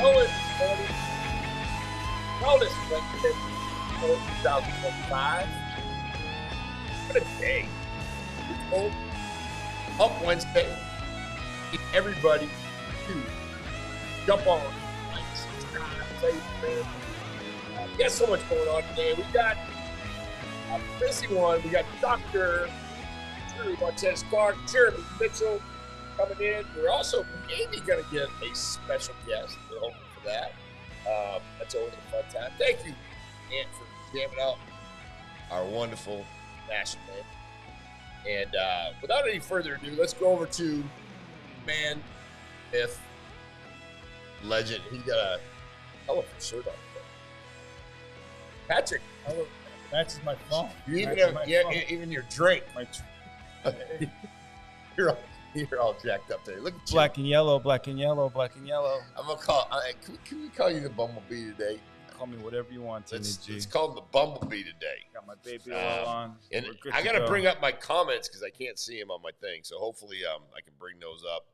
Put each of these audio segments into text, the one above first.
Owen Money Wellness Wednesday for 2025. What a day. It's old Hump Wednesday. Need everybody to jump on. Like, subscribe, say, man. We got so much going on today. We got a busy one. We got Dr. Drew Montez-Clark, Jeremy Mitchell coming in. We're also maybe going to get a special guest. We're hoping for that. That's always a fun time. Thank you, Ant, for jamming out our wonderful national name. And without any further ado, let's go over to man, myth, legend. He got a hell of a shirt on today. Patrick. Matches my phone. You even your drink. You're all jacked up there. Look at you. Black and yellow, black and yellow, black and yellow. I'm gonna call. Can we call you the Bumblebee today? Call me whatever you want. Let's call him the Bumblebee today. Got my baby oil on. And I gotta bring up my comments because I can't see them on my thing. So hopefully, I can bring those up.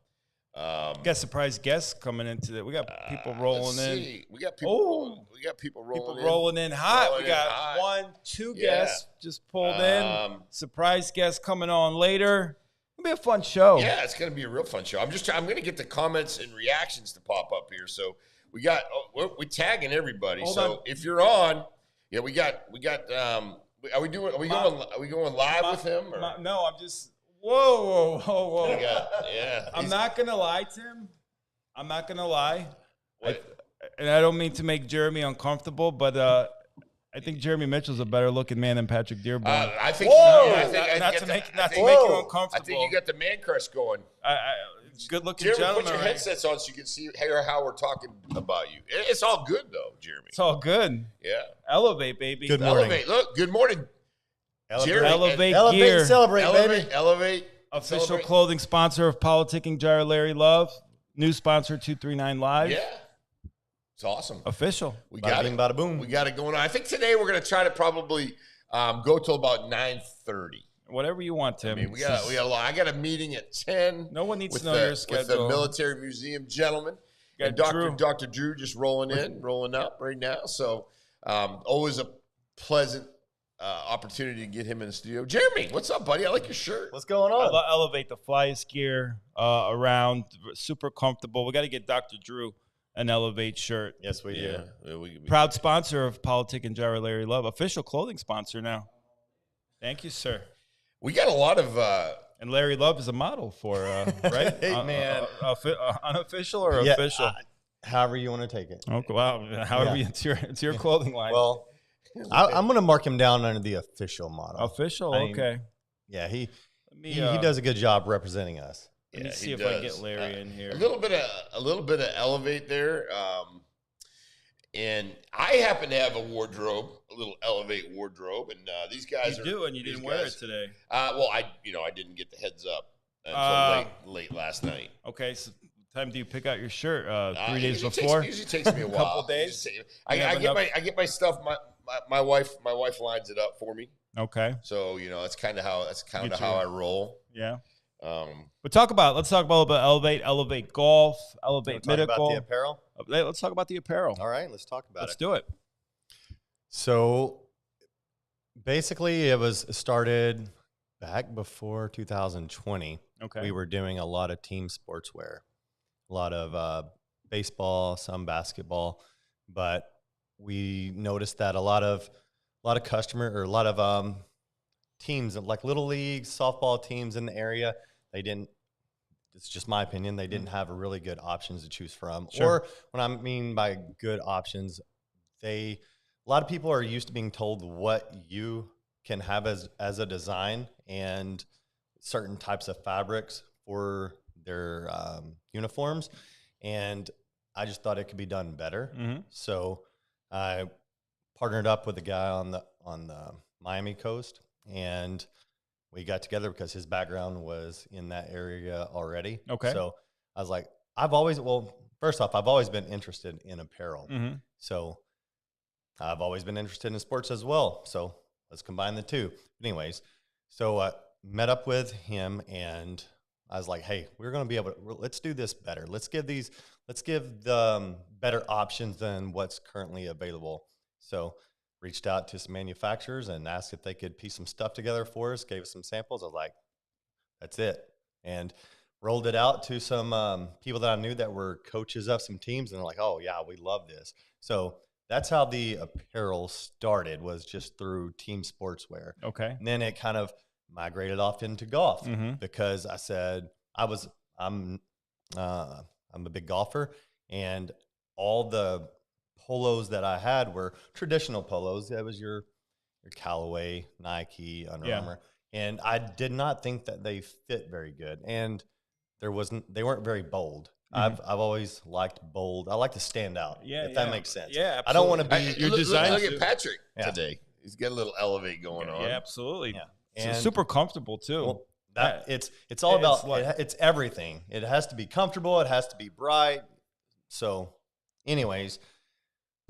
Got surprise guests coming into it. We got people rolling in. We got people rolling. We got people rolling in hot. We got 2 guests just pulled in. Surprise guests coming on later. It'll be a fun show. Yeah, it's gonna be a real fun show. I'm gonna get the comments and reactions to pop up here. So we're tagging everybody. If you're on, yeah, we got. Are we going live with him? Or? No, I'm just. Whoa. Yeah. I'm not going to lie, Tim. I'm not going to lie. And I don't mean to make Jeremy uncomfortable, but I think Jeremy Mitchell's a better looking man than Patrick Dearborn. I think not to make you uncomfortable. I think you got the man crush going. Good looking Jeremy, gentleman. put your headsets on so you can see how we're talking about you. It's all good though, Jeremy. It's all good. Yeah. Elevate, baby. Good morning. Elevate. Look, good morning. Elevate Elevate gear. and celebrate, baby. Elevate. Official celebrate. clothing sponsor of Politicking Gyro Larry Love. New sponsor 239 Live. Yeah. It's awesome. Official. We Bada got bing, it. bada boom. We got it going on. I think today we're going to try to probably go till about 9:30. Whatever you want, Tim. I mean, we got a lot. I got a meeting at 10. No one needs with to know your schedule. With the military museum gentleman. And Dr. Drew just rolling up right now. So always a pleasant opportunity to get him in the studio. Jeremy, what's up, buddy? I like your shirt. What's going on? Elevate the flyest gear around. Super comfortable. We got to get Dr. Drew an Elevate shirt. Yes, we do. Proud sponsor of Politicking Gyro Larry Love. Official clothing sponsor now. Thank you, sir. We got a lot of and Larry Love is a model for right? Hey, man. Unofficial or official? However you want to take it. Okay, wow. However, it's your clothing line. Well, I'm going to mark him down under the official model. Official, okay. Yeah, he does a good job representing us. Let me see if I can get Larry in here. A little bit of Elevate there. And I happen to have a little Elevate wardrobe, and these guys and you didn't wear it today. Well, I didn't get the heads up until late last night. Okay, so time do you pick out your shirt? 3 days before? Usually takes me a while. Couple days. I get my stuff. My wife lines it up for me. Okay. So that's kind of how I roll. Yeah. But let's talk about a little bit Elevate golf, Elevate medical. About the apparel? Let's talk about the apparel. All right, let's talk about Let's do it. So basically, it was started back before 2020. Okay. We were doing a lot of team sportswear, a lot of baseball, some basketball, but we noticed that a lot of teams like little leagues, softball teams in the area, they didn't. It's just my opinion. They didn't have a really good options to choose from. Sure. Or what I mean by good options, a lot of people are used to being told what you can have as a design and certain types of fabrics for their uniforms. And I just thought it could be done better. Mm-hmm. So I partnered up with a guy on the Miami coast, and we got together because his background was in that area already. Okay. So I was like, first off, I've always been interested in apparel. Mm-hmm. So I've always been interested in sports as well. So let's combine the two. Anyways, so I met up with him, and I was like, hey, we're going to be able to, let's do this better. Let's give the better options than what's currently available. So reached out to some manufacturers and asked if they could piece some stuff together for us, gave us some samples. I was like, that's it. And rolled it out to some people that I knew that were coaches of some teams. And they're like, oh yeah, we love this. So that's how the apparel started, was just through team sportswear. Okay. And then it kind of migrated off into golf because I said, I'm a big golfer, and all the polos that I had were traditional polos. That was your Callaway, Nike, Under Armour. And I did not think that they fit very good. And they weren't very bold. I've always liked bold. I like to stand out. If that makes sense. Yeah, absolutely. I don't want to be your design. Look at Patrick today. He's got a little elevate going on. Yeah, absolutely. Yeah. And it's super comfortable too. Well, it's all about it's everything. It has to be comfortable. It has to be bright. So, anyways,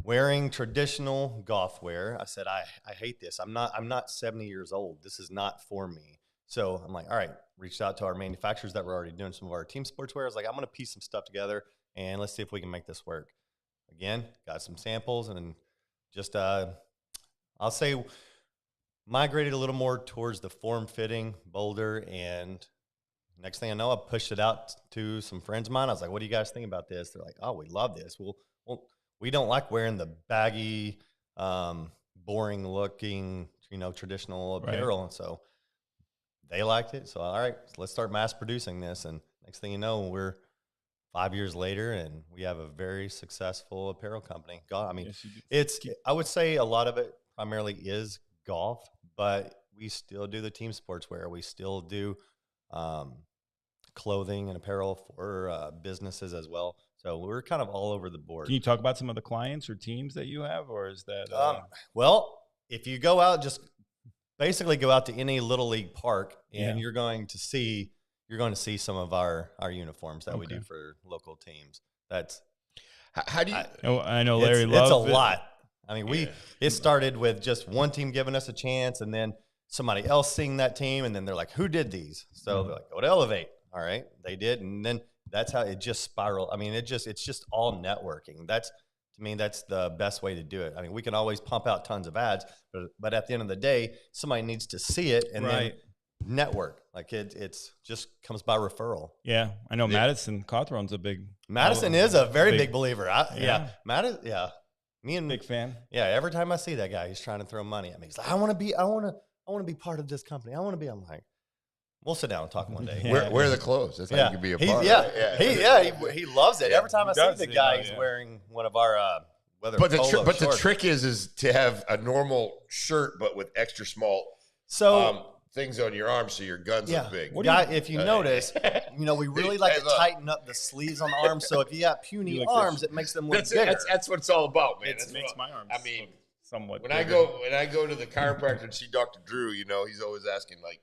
wearing traditional golf wear, I said I hate this. I'm not 70 years old. This is not for me. So I'm like, all right. Reached out to our manufacturers that were already doing some of our team sportswear. I was like, I'm going to piece some stuff together and let's see if we can make this work. Again, got some samples and just I'll say migrated a little more towards the form-fitting, bolder, and next thing I know, I pushed it out to some friends of mine. I was like, what do you guys think about this? They're like, oh, we love this. Well, we don't like wearing the baggy, boring-looking, traditional apparel. And so they liked it. So, all right, let's start mass producing this. And next thing you know, we're 5 years later and we have a very successful apparel company. I mean, I would say a lot of it primarily is golf, but we still do the team sportswear. We still do clothing and apparel for businesses as well. So we're kind of all over the board. Can you talk about some of the clients or teams that you have, or is that? Well, if you go out, just basically go out to any little league park, and you're going to see some of our uniforms that we do for local teams. That's how do you? I know Larry loves it's a lot. I mean, it started with just one team giving us a chance, and then somebody else seeing that team, and then they're like, "Who did these?" So they're like, "Go to Elevate." All right, they did, and then that's how it just spiraled. I mean, it's just all networking. To me, that's the best way to do it. I mean, we can always pump out tons of ads, but at the end of the day, somebody needs to see it and then network. Like it's just comes by referral. Yeah, I know Madison Cawthron's a big. Madison is a very big believer. Madison. Yeah, me and big fan. Yeah, every time I see that guy, he's trying to throw money at me. He's like, I want to be part of this company. I want to be. I'm like, we'll sit down and talk one day. Wear the clothes. That's how you can be a part. He loves it. Every time I see the guy, he's wearing one of our weather. But the trick is to have a normal shirt, but with extra small things on your arms, so your guns look big. If you notice, we really like to tighten up the sleeves on the arms. So if you got puny arms, it makes them look bigger. That's what it's all about, man. It makes my arms. I mean, somewhat. When I go to the chiropractor and see Dr. Drew, he's always asking like.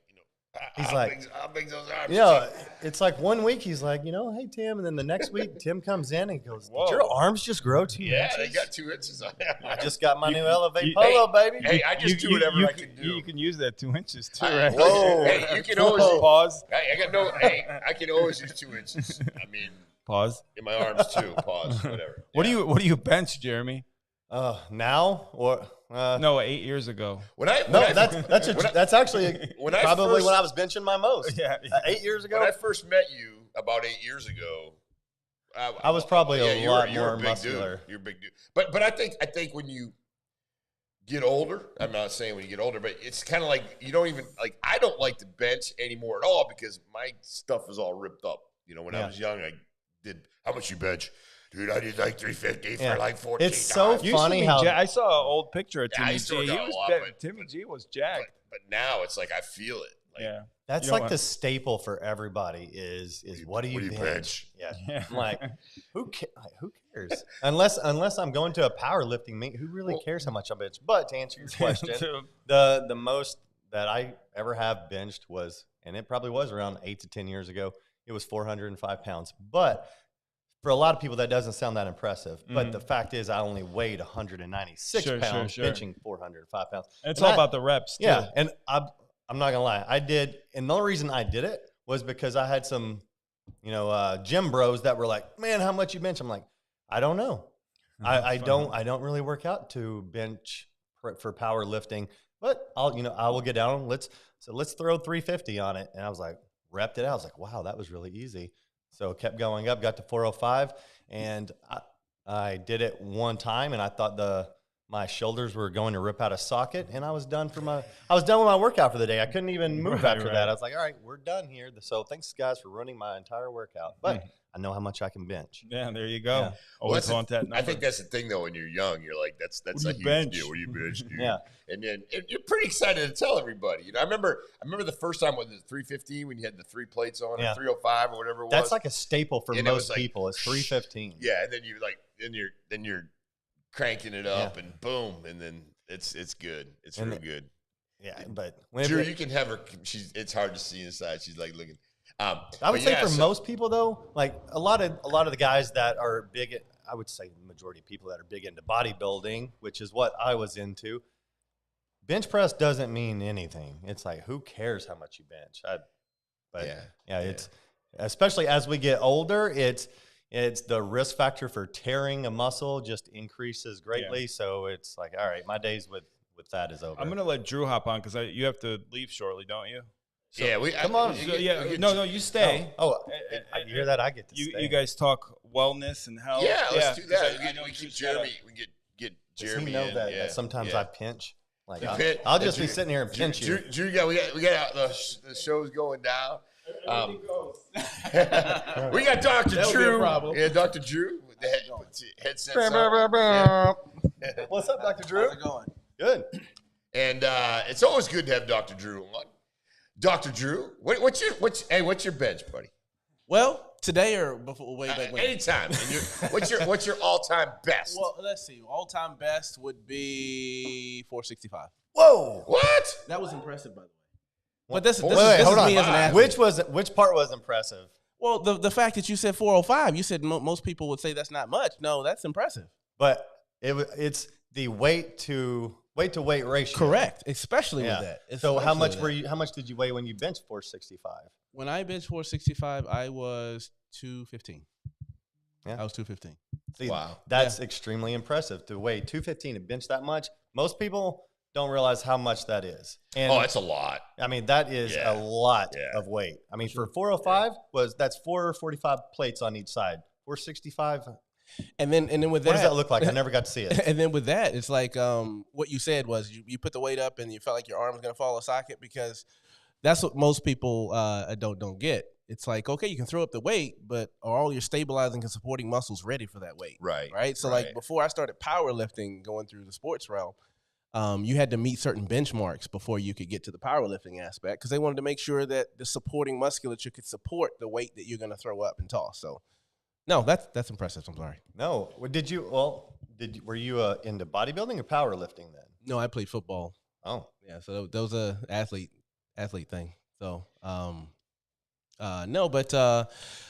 He's how big those arms? It's like 1 week he's like, hey Tim, and then the next week Tim comes in and goes, did your arms just grow 2 inches? Yeah, they got 2 inches on them. I just got my new Elevate Polo, baby. Hey, I just do whatever I can do. You can use that 2 inches too, right? Whoa! Hey, you can always pause. I can always use 2 inches. I mean, pause in my arms too. Pause. Whatever. What do you bench, Jeremy? Now or no, 8 years ago. That's actually when I was benching my most. 8 years ago. When I first met you about 8 years ago, I was probably a lot more muscular. You're a big dude. But I think when you get older, I'm not saying when you get older, but it's kind of like you don't even like. I don't like to bench anymore at all because my stuff is all ripped up. When I was young, I did. How much you bench? Dude, I did like 350 for like 14 It's so funny how I saw an old picture of Timmy G. Timmy G was jacked. But now it's like I feel it. That's like the staple for everybody is what do you bench? Yeah. I'm like, who cares? Unless I'm going to a powerlifting meet, who really cares how much I bench? But to answer your question, the most that I ever have benched was, and it probably was around 8 to 10 years ago, it was 405 pounds. But for a lot of people, that doesn't sound that impressive. But the fact is, I only weighed 196 pounds, benching 405 pounds. And it's all about the reps, too. Yeah, and I'm not going to lie. I did, and the only reason I did it was because I had some, gym bros that were like, man, how much you bench? I'm like, I don't know. I don't really work out to bench for powerlifting, but I will get down. Let's throw 350 on it. And I was like, repped it out. I was like, wow, that was really easy. So kept going up, got to 405, and I did it one time, and I thought my shoulders were going to rip out a socket, and I was done with my workout for the day. I couldn't even move after that. I was like, all right, we're done here. So thanks, guys, for running my entire workout. But I know how much I can bench. Yeah, there you go. Yeah. Always want that number. I think that's the thing, though. When you're young, you're like, that's a huge deal. What do you bench, dude? Yeah. And then you're pretty excited to tell everybody. I remember the first time with the 315 when you had the 3 plates on, or 305 or whatever it was. That's like a staple for most people. It's 315. Yeah, and then you're cranking it up, and boom, and then it's good. It's really good. Yeah, but Drew, you can have her. It's hard to see inside. She's like looking. I would say for most people, though, like a lot of the guys that are big, I would say the majority of people that are big into bodybuilding, which is what I was into, bench press doesn't mean anything. It's like, who cares how much you bench? It's especially as we get older, it's the risk factor for tearing a muscle just increases greatly. Yeah. So it's like, all right, my days with that is over. I'm going to let Drew hop on because you have to leave shortly, don't you? So, yeah, come on. No, you stay. You hear that? I get to stay. You guys talk wellness and health. Yeah, let's do that. We keep Jeremy. We get Jeremy. Does he know that sometimes I pinch? Like I'll just be sitting here and pinch you. Drew, we got the show's going down. We got Dr. Drew. Yeah, Dr. Drew with the headset. What's up, Dr. Drew? How's it going? Good. And it's always good to have Dr. Drew on. Dr. Drew, what's your bench, buddy? Well, today or before, way back when? Anytime. What's your all-time best? Well, let's see. All-time best would be 465. Whoa! What? That was impressive, by the way. But this is hold on. me as an athlete. Which part was impressive? Well, the fact that you said 405, you said most people would say that's not much. No, that's impressive. But it's the weight to weight ratio. Correct, especially with that. So how much did you weigh when you benched 465? When I benched 465, I was 215. Yeah. I was 215. See, wow. That's extremely impressive to weigh 215 and bench that much. Most people don't realize how much that is. And that's a lot. I mean, that is a lot of weight. I mean, for 405 that's 445 plates on each side. 465. And then with that, what does that look like? I never got to see it. And then with that, it's like what you said was you put the weight up and you felt like your arm was going to fall a socket, because that's what most people don't get. It's like, okay, you can throw up the weight, but are all your stabilizing and supporting muscles ready for that weight? Right. So like before I started powerlifting, going through the sports realm, you had to meet certain benchmarks before you could get to the powerlifting aspect, because they wanted to make sure that the supporting musculature could support the weight that you're going to throw up and toss. So, no, that's impressive. I'm sorry. No, were you into bodybuilding or powerlifting then? No, I played football. Oh, yeah. So that was a athlete thing. So, no, but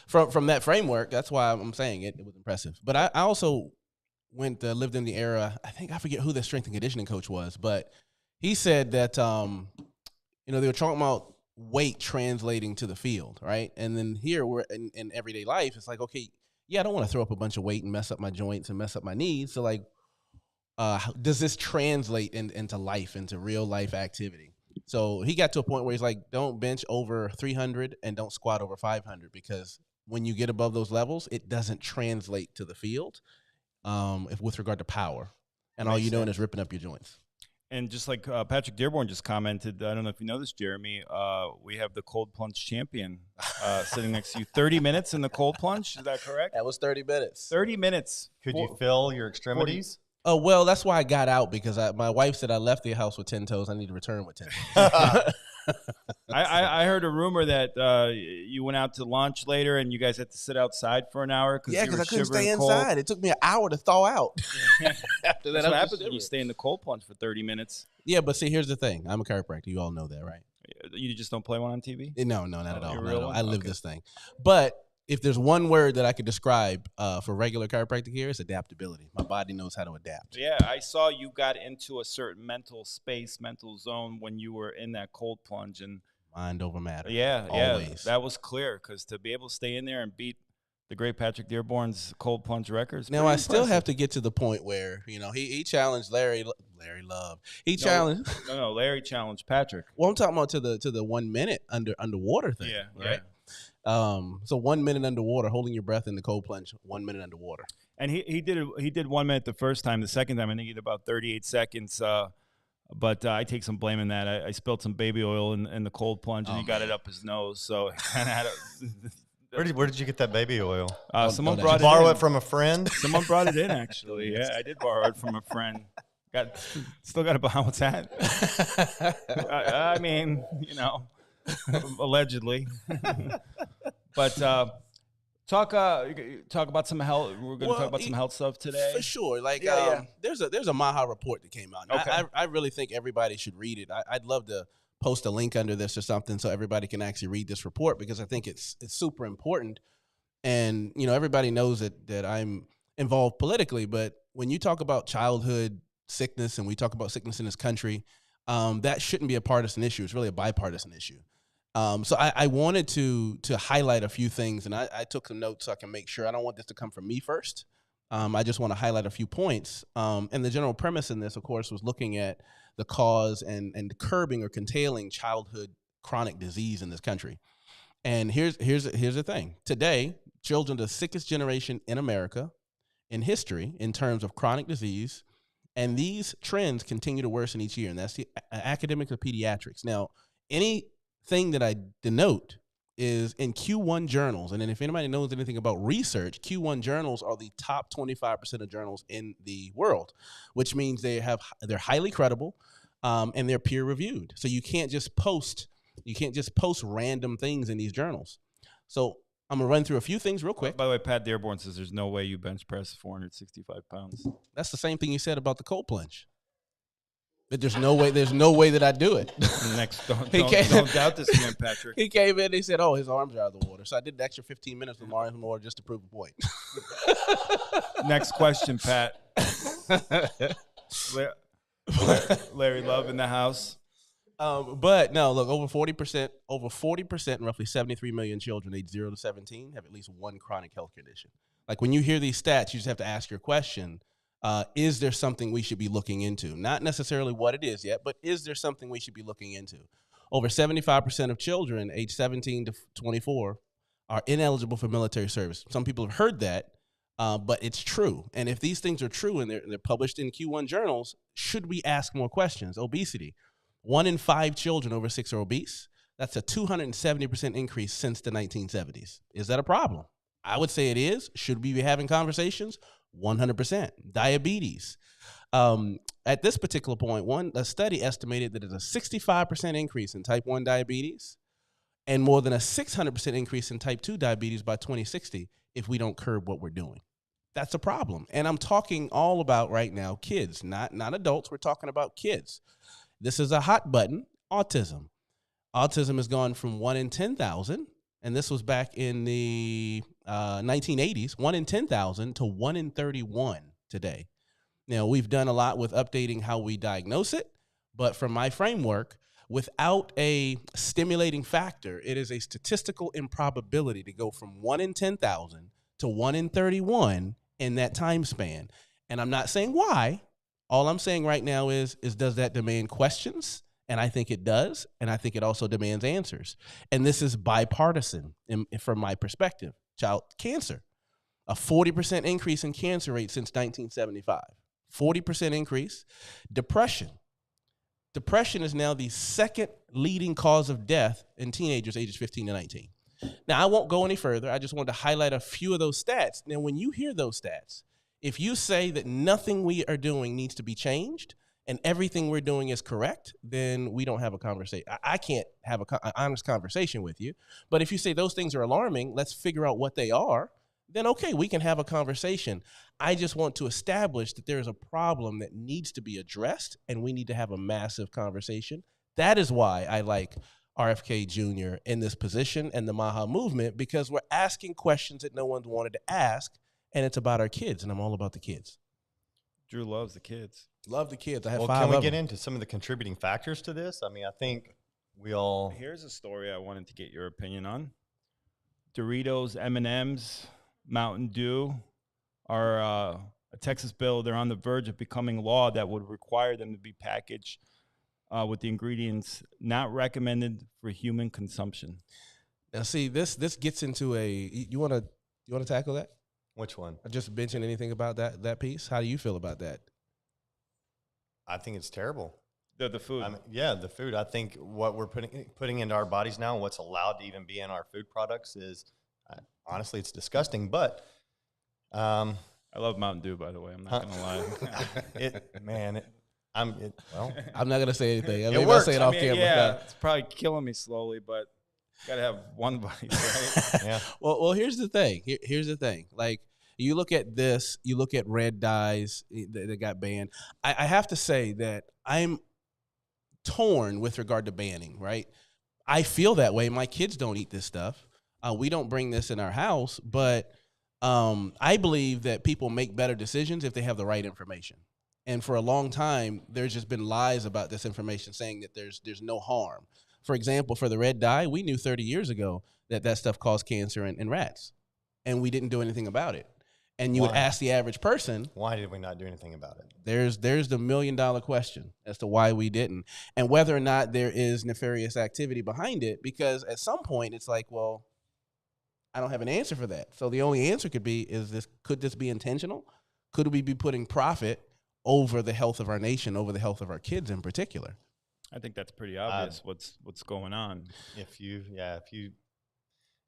from that framework, that's why I'm saying it was impressive. But I also lived in the era, I forget who the strength and conditioning coach was, but he said that, they were talking about weight translating to the field, right? And then here we're in everyday life, it's like, okay, I don't want to throw up a bunch of weight and mess up my joints and mess up my knees. So like, does this translate into life, into real life activity? So he got to a point where he's like, don't bench over 300 and don't squat over 500, because when you get above those levels, it doesn't translate to the field. With regard to power, and all you're doing is ripping up your joints. And just like Patrick Dearborn just commented, I don't know if you know this, Jeremy, we have the cold plunge champion sitting next to you. 30 minutes in the cold plunge, is that correct? That was 30 minutes. 30 minutes. Could you feel your extremities? Oh, well, that's why I got out, because my wife said I left the house with 10 toes. I need to return with 10 toes. I heard a rumor that you went out to lunch later and you guys had to sit outside for an hour. Because I couldn't stay inside. Cold. It took me an hour to thaw out. After that, what happens when you stay in the cold plunge for 30 minutes. Yeah, but see, here's the thing. I'm a chiropractor. You all know that, right? You just don't play one on TV? No, not at all. I live this thing. But if there's one word that I could describe for regular chiropractic here, it's adaptability. My body knows how to adapt. Yeah, I saw you got into a certain mental space, mental zone when you were in that cold plunge, and mind over matter. Yeah, always. that was clear, because to be able to stay in there and beat the great Patrick Dearborn's cold plunge records. Now I still have to get to the point where he challenged Larry Love. He challenged. No, Larry challenged Patrick. Well, I'm talking about to the 1 minute underwater thing. Yeah, right. So 1 minute underwater, holding your breath in the cold plunge. 1 minute underwater. And he did 1 minute the first time. The second time, I think he did about 38 seconds. But I take some blame in that. I spilled some baby oil in the cold plunge, and he got it up his nose. So kind of had Where did you get that baby oil? Someone brought it borrow in. it from a friend. Someone brought it in, actually. Yeah, I did borrow it from a friend. Still got a what's that? I mean, allegedly. But talk about some health. We're going to talk about some health stuff today. For sure. There's a MAHA report that came out. Okay. I really think everybody should read it. I'd love to post a link under this or something so everybody can actually read this report, because I think it's super important. And everybody knows that I'm involved politically, but when you talk about childhood sickness and we talk about sickness in this country, that shouldn't be a partisan issue. It's really a bipartisan issue. So I wanted to highlight a few things, and I took some notes so I can make sure. I don't want this to come from me first. I just want to highlight a few points. And the general premise in this, of course, was looking at the cause and curbing or curtailing childhood chronic disease in this country. And here's the thing. Today, children are the sickest generation in America in history in terms of chronic disease, and these trends continue to worsen each year, and that's the academics of pediatrics. Now, anything that I denote is in Q1 journals, and then if anybody knows anything about research, Q1 journals are the top 25% of journals in the world, which means they're highly credible, and they're peer reviewed. So you can't just post random things in these journals. So I'm gonna run through a few things real quick. By the way, Pat Dearborn says there's no way you bench press 465 pounds. That's the same thing you said about the cold plunge. But there's no way that I do it. Don't doubt this man, Patrick. He came in and he said, "Oh, his arms are out of the water." So I did the extra 15 minutes with my arms in the water just to prove a point. Next question, Pat. Larry Love in the house. But no, look, over 40%, and roughly 73 million children aged 0 to 17 have at least one chronic health condition. Like when you hear these stats, you just have to ask your question. Is there something we should be looking into? Not necessarily what it is yet, but is there something we should be looking into? Over 75% of children aged 17 to 24 are ineligible for military service. Some people have heard that, but it's true. And if these things are true and they're published in Q1 journals, should we ask more questions? Obesity. 1 in 5 children over 6 are obese. That's a 270% increase since the 1970s. Is that a problem? I would say it is. Should we be having conversations? 100%. Diabetes. At this particular point, a study estimated that there's a 65% increase in type 1 diabetes and more than a 600% increase in type 2 diabetes by 2060 if we don't curb what we're doing. That's a problem. And I'm talking all about right now kids, not adults. We're talking about kids. This is a hot button, autism. Autism has gone from 1 in 10,000, and this was back in the 1980s, 1 in 10,000 to 1 in 31 today. Now, we've done a lot with updating how we diagnose it, but from my framework, without a stimulating factor, it is a statistical improbability to go from 1 in 10,000 to 1 in 31 in that time span. And I'm not saying why. All I'm saying right now is does that demand questions? And I think it does. And I think it also demands answers. And this is bipartisan from my perspective. Child cancer, a 40% increase in cancer rate since 1975. 40% increase. Depression. Depression is now the second leading cause of death in teenagers ages 15 to 19. Now, I won't go any further. I just wanted to highlight a few of those stats. Now, when you hear those stats, if you say that nothing we are doing needs to be changed and everything we're doing is correct, then we don't have a conversation. I can't have an honest conversation with you. But if you say those things are alarming, let's figure out what they are, then okay, we can have a conversation. I just want to establish that there is a problem that needs to be addressed, and we need to have a massive conversation. That is why I like RFK Jr. in this position and the MAHA movement, because we're asking questions that no one's wanted to ask, and it's about our kids, and I'm all about the kids. Drew loves the kids. Love the kids. I have 5 Can we of get them. into some of the contributing factors to this? I mean, I think we all. Here's a story I wanted to get your opinion on. Doritos, M&Ms, Mountain Dew are a Texas bill. They're on the verge of becoming law that would require them to be packaged with the ingredients not recommended for human consumption. Now, see, this gets into you want to tackle that? Which one? I just mentioned anything about that piece. How do you feel about that? I think it's terrible. The food. I mean, yeah, the food. I think what we're putting into our bodies now and what's allowed to even be in our food products is, honestly, it's disgusting. But I love Mountain Dew, by the way. I'm not going to lie. Well, I'm not going to say anything. It works. I'll say it off camera. Yeah, it's probably killing me slowly, but got to have one bite, right? yeah. Well, here's the thing. Here's the thing. Like, you look at this, you look at red dyes that got banned. I have to say that I'm torn with regard to banning, right? I feel that way. My kids don't eat this stuff. We don't bring this in our house, but I believe that people make better decisions if they have the right information. And for a long time, there's just been lies about this information saying that there's no harm. For example, for the red dye, we knew 30 years ago that stuff caused cancer in rats, and we didn't do anything about it. And you would ask the average person, why did we not do anything about it? There's the $1 million question as to why we didn't, and whether or not there is nefarious activity behind it. Because at some point, it's like, well, I don't have an answer for that. So the only answer could be, could this be intentional? Could we be putting profit over the health of our nation, over the health of our kids in particular? I think that's pretty obvious what's going on. If you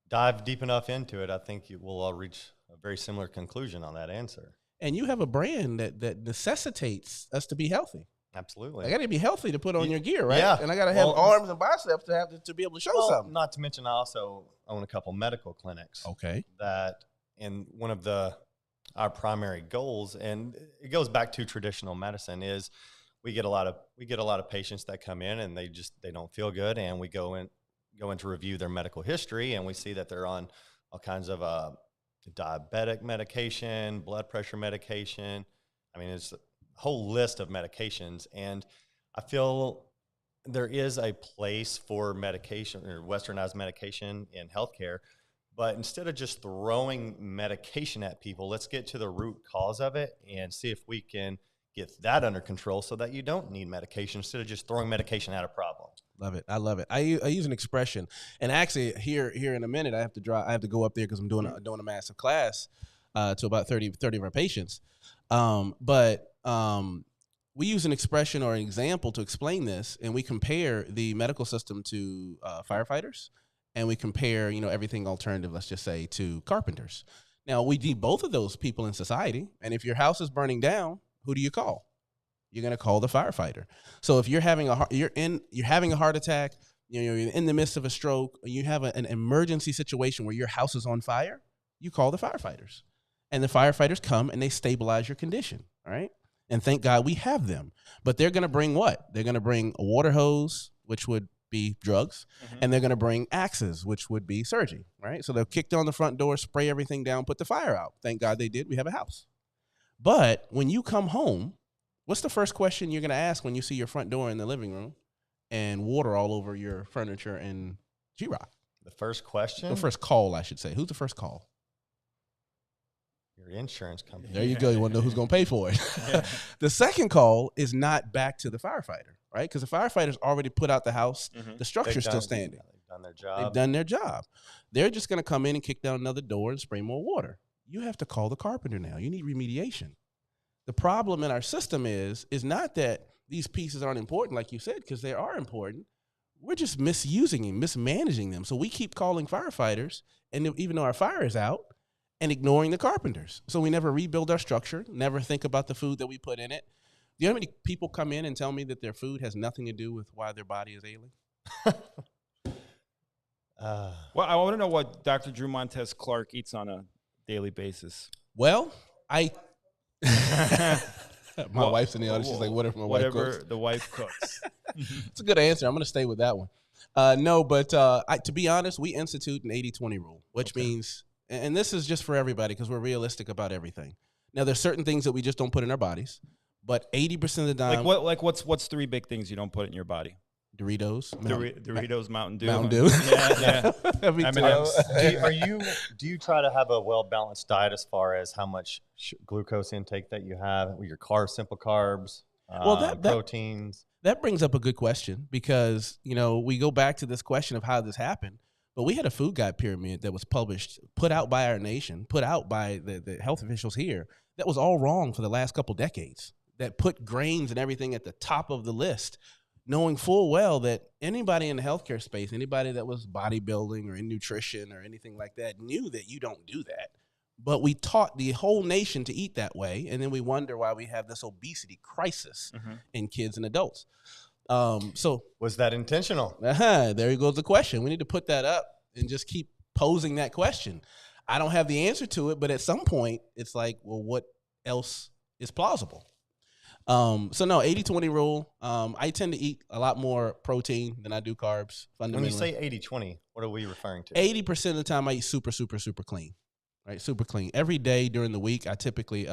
dive deep enough into it, I think you will all reach a very similar conclusion on that answer. And you have a brand that necessitates us to be healthy. Absolutely. I got to be healthy to put on your gear, right? Yeah. And I got to have arms and biceps to be able to show something. Not to mention, I also own a couple medical clinics. Okay. That, and one of our primary goals, and it goes back to traditional medicine, is we get a lot of patients that come in and they don't feel good, and we go in to review their medical history, and we see that they're on all kinds of diabetic medication, blood pressure medication. I mean, it's a whole list of medications, and I feel there is a place for medication or westernized medication in healthcare, but instead of just throwing medication at people, let's get to the root cause of it and see if we can get that under control so that you don't need medication instead of just throwing medication at a problem. Love it. I love it. I use an expression, and actually here in a minute I have to go up there because I'm doing a massive class to about 30 of our patients. But we use an expression or an example to explain this, and we compare the medical system to firefighters, and we compare everything alternative, let's just say, to carpenters. Now, we need both of those people in society, and if your house is burning down, who do you call? You're going to call the firefighter. So if you're having a heart attack, you're in the midst of a stroke, or you have an emergency situation where your house is on fire, you call the firefighters. And the firefighters come and they stabilize your condition, all right? And thank God we have them. But they're going to bring what? They're going to bring a water hose, which would be drugs, and they're going to bring axes, which would be surgery, right? So they'll kick down the front door, spray everything down, put the fire out. Thank God they did. We have a house. But when you come home, what's the first question you're going to ask when you see your front door in the living room and water all over your furniture and G-Rock? The first question? The first call, I should say. Who's the first call? Your insurance company. There you go. You want to know who's going to pay for it. The second call is not back to the firefighter, right? Because the firefighters already put out the house. The structure's still standing. They've done their job. They've done their job. They're just going to come in and kick down another door and spray more water. You have to call the carpenter now. You need remediation. The problem in our system is not that these pieces aren't important, like you said, because they are important. We're just misusing them, mismanaging them. So we keep calling firefighters, and even though our fire is out, and ignoring the carpenters. So we never rebuild our structure, never think about the food that we put in it. Do you know how many people come in and tell me that their food has nothing to do with why their body is ailing? Well, I want to know what Dr. Drew Montez-Clark eats on a daily basis. Well, my wife's in the audience. She's like, whatever the wife cooks. It's a good answer. I'm going to stay with that one. No, but to be honest, we institute an 80-20 rule, which means, and this is just for everybody because we're realistic about everything. Now, there's certain things that we just don't put in our bodies, but 80% of the time, what's 3 big things you don't put in your body? Doritos, Doritos, Mountain Dew. Mountain Dew. Yeah. M&Ms. Do you try to have a well balanced diet as far as how much glucose intake that you have, your carbs, simple carbs, proteins? That brings up a good question because, we go back to this question of how this happened, but we had a food guide pyramid that was put out by our nation, put out by the health officials here, that was all wrong for the last couple decades, that put grains and everything at the top of the list, knowing full well that anybody in the healthcare space, anybody that was bodybuilding or in nutrition or anything like that, knew that you don't do that. But we taught the whole nation to eat that way, and then we wonder why we have this obesity crisis in kids and adults. So was that intentional? There goes the question. We need to put that up and just keep posing that question. I don't have the answer to it, but at some point, it's like, well, what else is plausible? So no, 80-20 rule. I tend to eat a lot more protein than I do carbs. When you say 80-20, what are we referring to? 80% of the time I eat super, super, super clean. Right, super clean. Every day during the week, I typically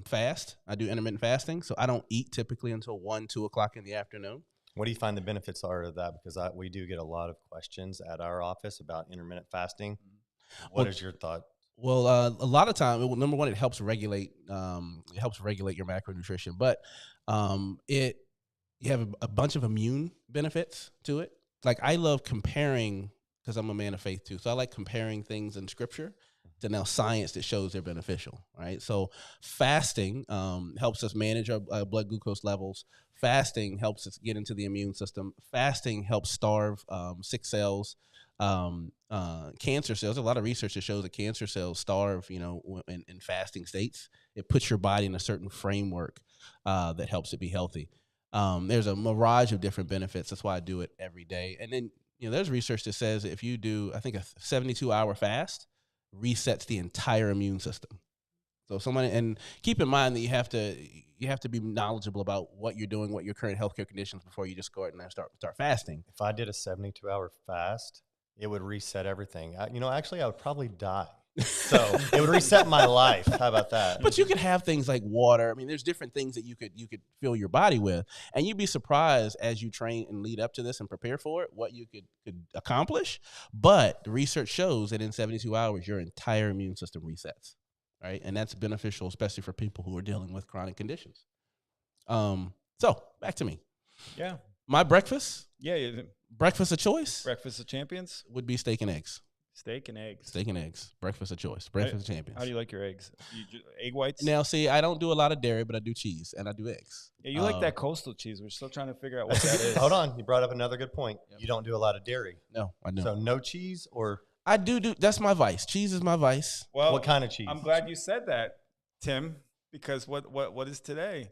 fast. I do intermittent fasting, so I don't eat typically until 1, 2 o'clock in the afternoon. What do you find the benefits are of that? Because we do get a lot of questions at our office about intermittent fasting. What is your thought? Well, a lot of time, number one, it helps regulate. It helps regulate your macronutrition, but you have a bunch of immune benefits to it. Like I love comparing, because I'm a man of faith too. So I like comparing things in scripture to now science that shows they're beneficial, right? So fasting helps us manage our blood glucose levels. Fasting helps us get into the immune system. Fasting helps starve sick cells, cancer cells. There's a lot of research that shows that cancer cells starve, in fasting states. It puts your body in a certain framework that helps it be healthy. There's a mirage of different benefits. That's why I do it every day. And then, there's research that says that if you do, I think, a 72-hour fast, resets the entire immune system. So and keep in mind that you have to be knowledgeable about what you're doing, what your current healthcare conditions before you just go out and start fasting. If I did a 72-hour fast, it would reset everything. Actually, I would probably die. So it would reset my life. How about that? But you could have things like water. I mean, there's different things that you could fill your body with, and you'd be surprised as you train and lead up to this and prepare for it, what you could accomplish. But the research shows that in 72 hours, your entire immune system resets, right? And that's beneficial, especially for people who are dealing with chronic conditions. So back to me. Yeah. My breakfast. Yeah. Breakfast of choice. Breakfast of champions would be steak and eggs. Steak and eggs. Steak and eggs. Breakfast of choice. Breakfast of champions. How do you like your eggs? Egg whites? Now, see, I don't do a lot of dairy, but I do cheese and I do eggs. Yeah, you like that coastal cheese. We're still trying to figure out what that is. Hold on. You brought up another good point. Yep. You don't do a lot of dairy. No, I don't. So no cheese or? I do. That's my vice. Cheese is my vice. Well, what kind of cheese? I'm glad you said that, Tim, because what is today?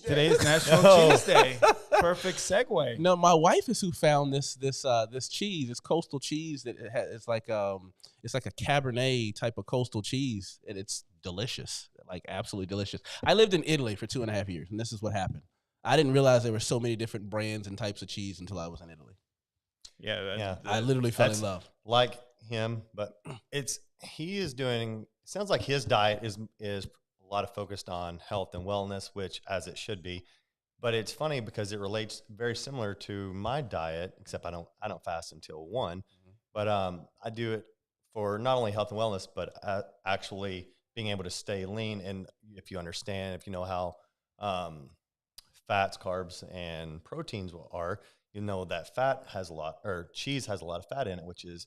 Today is National Cheese Day. Perfect segue. No, my wife is who found this cheese. It's coastal cheese that it's like a Cabernet type of coastal cheese, and it's delicious, like absolutely delicious. I lived in Italy for 2.5 years, and this is what happened. I didn't realize there were so many different brands and types of cheese until I was in Italy. Yeah, I literally fell in love. Like him, but he is doing. Sounds like his diet is a lot of focused on health and wellness, which as it should be. But it's funny because it relates very similar to my diet, except I don't fast until 1. Mm-hmm. But I do it for not only health and wellness, but actually being able to stay lean. And if you know how fats, carbs, and proteins are, that fat has a lot, or cheese has a lot of fat in it, which is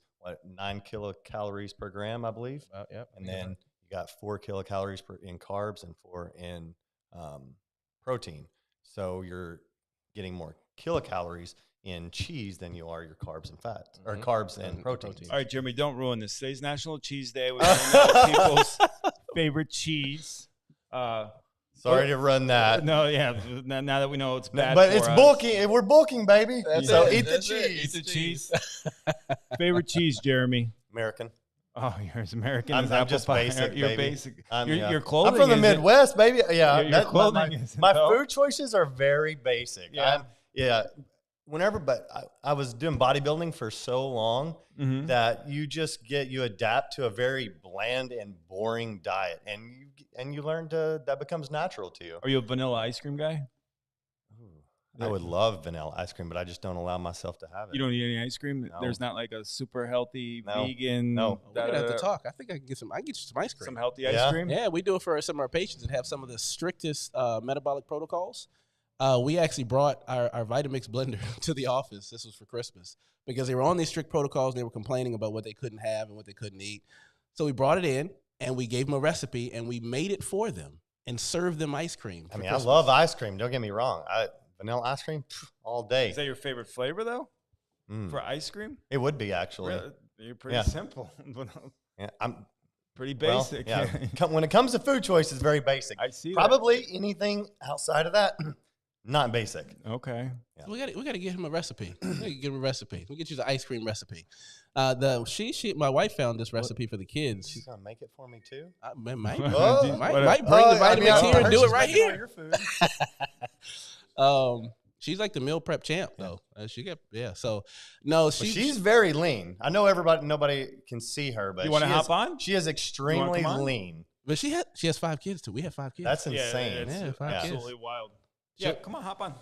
9 kilocalories per gram, I believe. Yep. And then you got 4 kilocalories in carbs and 4 in protein. So you're getting more kilocalories in cheese than you are your carbs and fats, or carbs and proteins. All right, Jeremy, don't ruin this. Today's National Cheese Day. We want to know people's favorite cheese. Sorry to run that. No, yeah. Now that we know it's bad, but for it's us. bulking. We're bulking, baby. So eat the cheese. Eat the cheese. Favorite cheese, Jeremy? American. Oh, you're as American as I'm apple just pie. basic. You're baby. basic. Yeah. Your clothing. I'm from the Midwest, baby. Yeah, your clothing. My food choices are very basic. Yeah. But I was doing bodybuilding for so long that you adapt to a very bland and boring diet, and you learn that becomes natural to you. Are you a vanilla ice cream guy? I would love vanilla ice cream, but I just don't allow myself to have it. You don't eat any ice cream? No. There's not like a super healthy No. vegan. No. We're gonna have to talk. I think I can get some. I can get you some ice cream. Some healthy Yeah. ice cream. Yeah, we do it for some of our patients that have some of the strictest metabolic protocols. We actually brought our Vitamix blender to the office. This was for Christmas because they were on these strict protocols. And they were complaining about what they couldn't have and what they couldn't eat. So we brought it in and we gave them a recipe and we made it for them and served them ice cream. I mean, Christmas. I love ice cream. Don't get me wrong. Vanilla ice cream all day. Is that your favorite flavor though? Mm. For ice cream? It would be actually. Really? You're pretty Yeah. simple. Yeah, I'm Pretty well, basic. yeah. When it comes to food choice, it's very basic. I see. Probably anything outside of that, not basic. That. Okay. So we got to get him a recipe. We gotta get him a recipe. We'll get you the ice cream recipe. My wife found this recipe for the kids. She's gonna make it for me too. Might bring Oh, the I Vitamix mean, here and do she's it right making all here. your food. She's like the meal prep champ though. So no, She's very lean. I know nobody can see her, but You want to she hop is- on? She is extremely come on? lean. but she has 5 kids too. We have 5 kids. That's insane. it's Yeah, 5 kids. absolutely wild. Yeah, come on, hop on.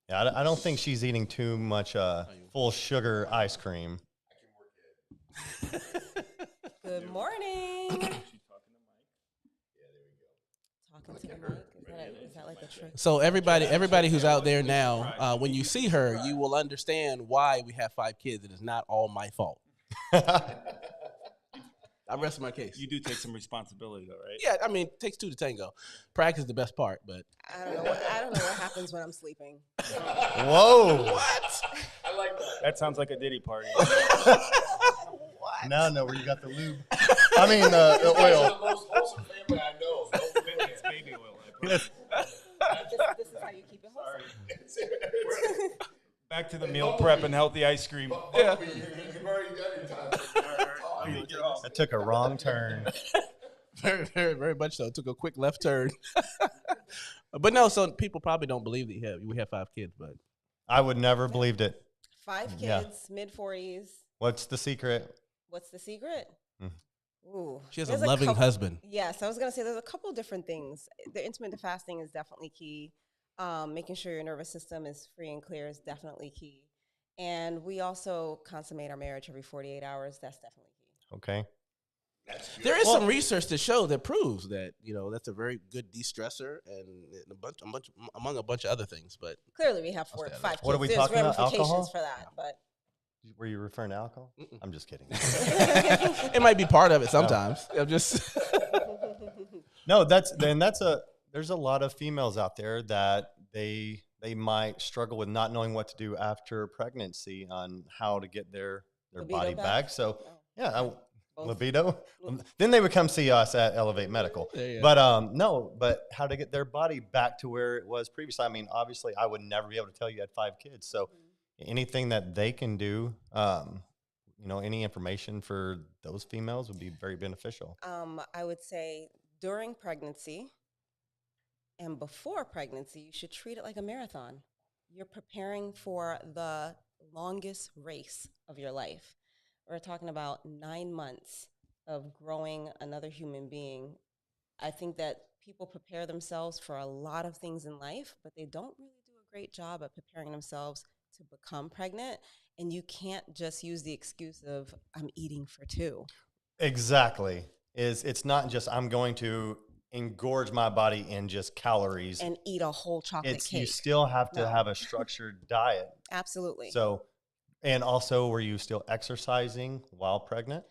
Yeah, I don't think she's eating too much full sugar ice cream. Good morning. Talking to the mic. Is that like a trick? So everybody who's out there now, when you see her, you will understand why we have 5 kids. It is not all my fault. I rest my case. You do take some responsibility though, right? Yeah, I mean, it takes 2 to tango. Practice is the best part, but I don't know what happens when I'm sleeping. Whoa! what? I like that. That sounds like a Diddy party. Now I know where you got the lube. I mean the It's oil. the most wholesome family I know. It's baby oil. This is how you keep it wholesome. Back to the meal prep and healthy ice cream. Yeah. You've already done your time. That took a wrong turn. Very, very, very much so. Took a quick left turn. But no, so people probably don't believe that we have 5 kids, but I would never believed it. 5 kids, Yeah. mid-40s. What's the secret? What's the secret? Mm. Ooh, she has there's a loving couple- husband. Yes, I was gonna say there's a couple different things. The intermittent fasting is definitely key. Making sure your nervous system is free and clear is definitely key. And we also consummate our marriage every 48 hours. That's definitely key. Okay. There is some research to show that proves that that's a very good de-stressor and among a bunch of other things. But Clearly, we have I'll stay out of 5 it. kids. What are we There's talking about? ramifications Alcohol? for that, but Were you referring to alcohol? Mm-mm. I'm just kidding. it might be part of it sometimes. I'm just No, there's a lot of females out there that they might struggle with not knowing what to do after pregnancy on how to get their Libido body back. So Oh, yeah, both. libido. Then they would come see us at Elevate Medical. Yeah. But how to get their body back to where it was previously. I mean, obviously, I would never be able to tell you had 5 kids. So anything that they can do, any information for those females would be very beneficial. I would say during pregnancy and before pregnancy, you should treat it like a marathon. You're preparing for the longest race of your life. We're talking about 9 months of growing another human being. I think that people prepare themselves for a lot of things in life, but they don't really do a great job at preparing themselves to become pregnant. And you can't just use the excuse of, I'm eating for 2. Exactly. It's not just I'm going to engorge my body in just calories. And eat a whole chocolate You cake. still have to No. have a structured diet. Absolutely. So, and also, were you still exercising while pregnant?